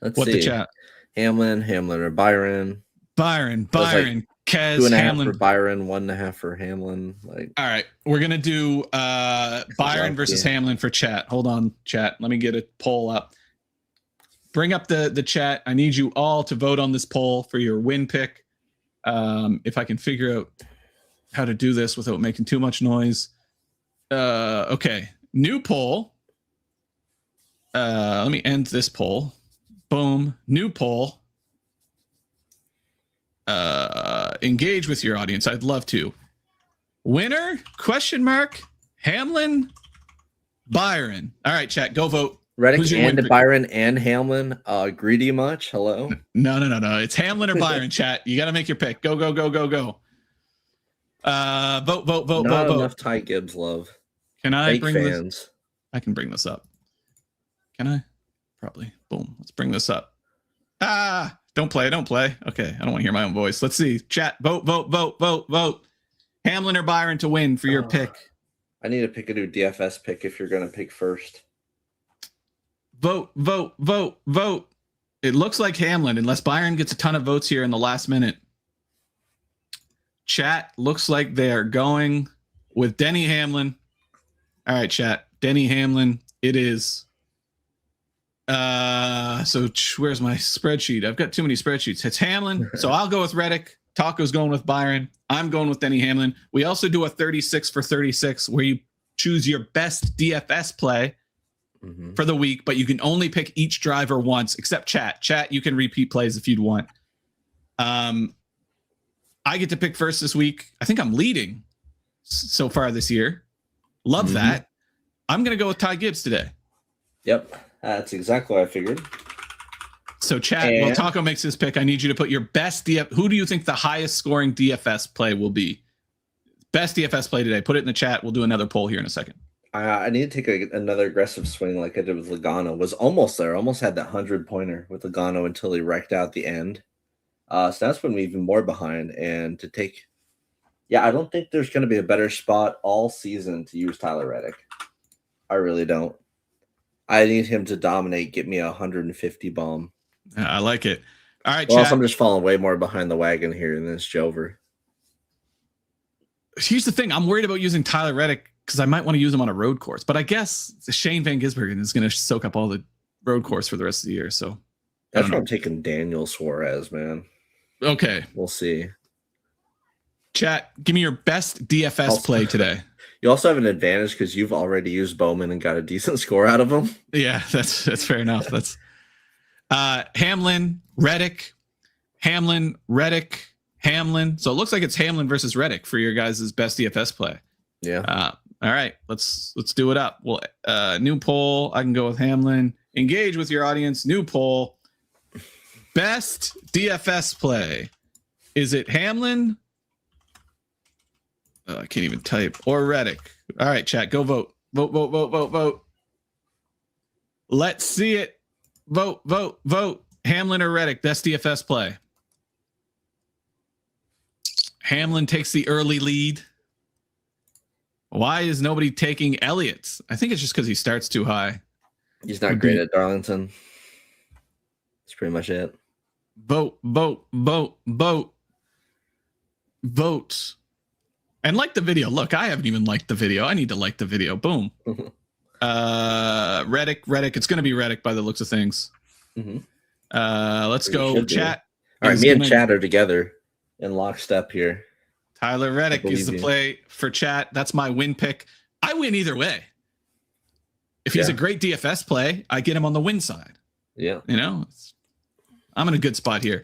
Let's see. The chat. Hamlin or Byron. Byron. Kez, 2.5 Hamlin. for Byron, 1.5 for Hamlin. All right, we're gonna do Byron versus Hamlin for chat. Hold on, chat. Let me get a poll up. Bring up the chat. I need you all to vote on this poll for your win pick. If I can figure out how to do this without making too much noise. Okay, new poll. Let me end this poll. Boom, new poll. Engage with your audience. I'd love to. Winner? ? Hamlin? Byron. All right, chat. Go vote. Reddick and Byron and Hamlin. Greedy much? Hello? No. It's Hamlin or Byron, chat. You got to make your pick. Go. Vote. Not enough Ty Gibbs love. Can I Fake bring fans. this? I can bring this up. Can I? Probably. Boom. Let's bring this up. Don't play. Okay, I don't want to hear my own voice. Let's see. Chat. Vote. Hamlin or Byron to win for your pick. I need to pick a new DFS pick if you're going to pick first. Vote. It looks like Hamlin, unless Byron gets a ton of votes here in the last minute. Chat looks like they're going with Denny Hamlin. All right, chat. Denny Hamlin. It is. So where's my spreadsheet? I've got too many spreadsheets. It's Hamlin. So I'll go with Reddick. Taco's going with Byron. I'm going with Denny Hamlin. We also do a 36 for 36 where you choose your best DFS play for the week, but you can only pick each driver once, except chat. Chat, you can repeat plays if you'd want. I get to pick first this week. I think I'm leading so far this year. Love that. I'm going to go with Ty Gibbs today. Yep. That's exactly what I figured. So chat, while Taco makes his pick, I need you to put your best who do you think the highest scoring DFS play will be? Best DFS play today. Put it in the chat. We'll do another poll here in a second. I need to take another aggressive swing like I did with Logano. Was almost there. Almost had that 100-pointer with Logano until he wrecked out the end. So that's when we're even more behind. And to take... Yeah, I don't think there's going to be a better spot all season to use Tyler Reddick. I really don't. I need him to dominate, get me a 150 bomb. I like it. All right, well, chat. I'm just falling way more behind the wagon here than this Jover. here's the thing. I'm worried about using Tyler Reddick because I might want to use him on a road course. But I guess Shane Van Gisbergen is going to soak up all the road course for the rest of the year. So that's why I'm taking Daniel Suarez, man. Okay. We'll see. Chat, give me your best DFS play today. You also have an advantage because you've already used Bowman and got a decent score out of him. Yeah, that's fair enough. That's Hamlin, Reddick, Hamlin, Reddick, Hamlin. So it looks like it's Hamlin versus Reddick for your guys' best DFS play. Yeah. All right, let's do it up. Well, new poll. I can go with Hamlin. Engage with your audience. New poll. Best DFS play. Is it Hamlin? I can't even type. Or Reddick. All right, chat. Go vote. Vote. Let's see it. Vote. Hamlin or Reddick, best DFS play. Hamlin takes the early lead. Why is nobody taking Elliott? I think it's just because he starts too high. He's not great at Darlington. That's pretty much it. Vote. And like the video. Look, I haven't even liked the video. I need to like the video. Boom. Reddick. It's going to be Reddick by the looks of things. Mm-hmm. Let's go. Chat. All right, me and Chat are together in lockstep here. Tyler Reddick is the play for Chat. That's my win pick. I win either way. If he's a great DFS play, I get him on the win side. Yeah. You know, I'm in a good spot here.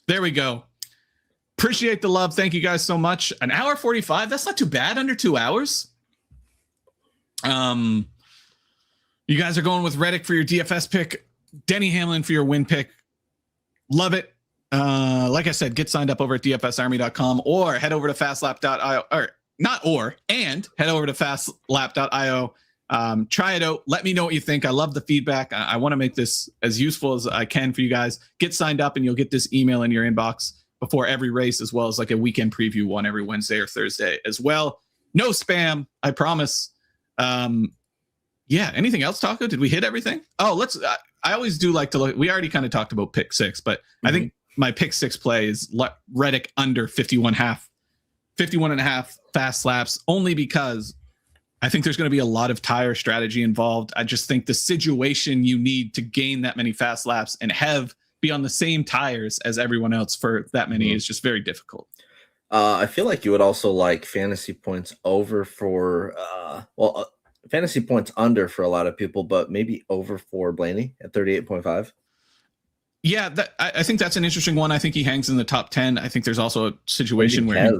There we go. Appreciate the love. Thank you guys so much. An hour 45. That's not too bad. Under 2 hours. You guys are going with Reddick for your DFS pick. Denny Hamlin for your win pick. Love it. Like I said, get signed up over at dfsarmy.com or head over to fastlap.io and head over to fastlap.io. Try it out. Let me know what you think. I love the feedback. I want to make this as useful as I can for you guys. Get signed up and you'll get this email in your inbox before every race, as well as like a weekend preview one every Wednesday or Thursday as well. No spam, I promise. Yeah. Anything else, Taco? Did we hit everything? Oh, I always do like to look. We already kind of talked about pick 6, but I think my pick 6 play is Reddick under 51 and a half fast laps, only because I think there's going to be a lot of tire strategy involved. I just think the situation you need to gain that many fast laps and be on the same tires as everyone else for that many is just very difficult. I feel like you would also like fantasy points over for fantasy points under for a lot of people, but maybe over for Blaney at 38.5. Yeah, I think that's an interesting one. I think he hangs in the top 10. I think there's also a situation where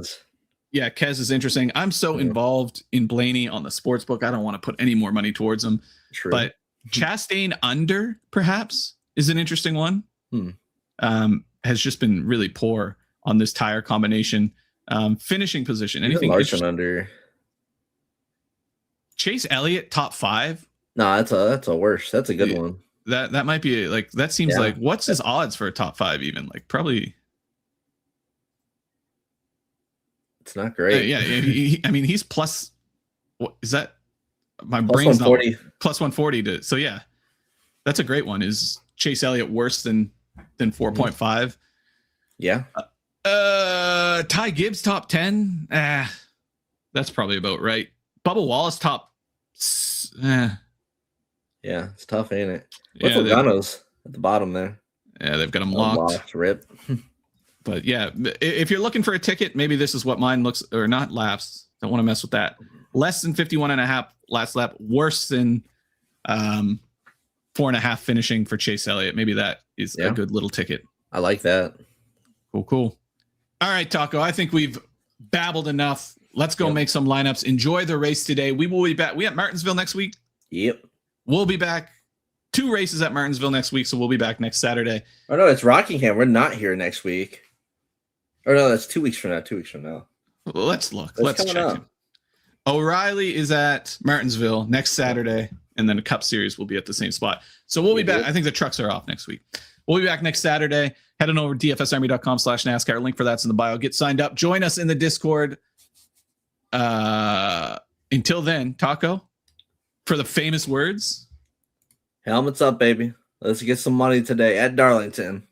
Kez is interesting. I'm so involved in Blaney on the sports book. I don't want to put any more money towards him. True. But Chastain under perhaps is an interesting one. Has just been really poor on this tire combination. Finishing position. Anything Larson under? Chase Elliott top 5. No, that's a worse. That's a good one. That might be like, that seems like, what's his odds for a top 5 even? Like probably. It's not great. I mean, he's plus. What is that? My plus brain's 140. not plus 140 to. So yeah, that's a great one. Is Chase Elliott worse than 4.5? Yeah. Ty Gibbs top 10. That's probably about right. Bubba Wallace top. Yeah, it's tough, ain't it? Yeah, Logano's at the bottom there. Yeah, they've got him locked. Rip. But yeah, if you're looking for a ticket, maybe this is what mine looks, or not laps. Don't want to mess with that. Less than 51 and a half last lap, worse than 4.5 finishing for Chase Elliott. Maybe that is a good little ticket. I like that. Cool. All right, Taco. I think we've babbled enough. Let's go make some lineups. Enjoy the race today. We will be back. We at Martinsville next week. Yep. We'll be back. 2 races at Martinsville next week, so we'll be back next Saturday. Oh no, it's Rockingham. We're not here next week. Or no, that's 2 weeks from now. 2 weeks from now. Well, let's look. Let's check. O'Reilly is at Martinsville next Saturday, and then a Cup Series will be at the same spot. So we'll be back. I think the trucks are off next week. We'll be back next Saturday. Head on over to dfsarmy.com/NASCAR. Link for that's in the bio. Get signed up. Join us in the Discord. Until then, Taco, for the famous words. Helmets up, baby. Let's get some money today at Darlington.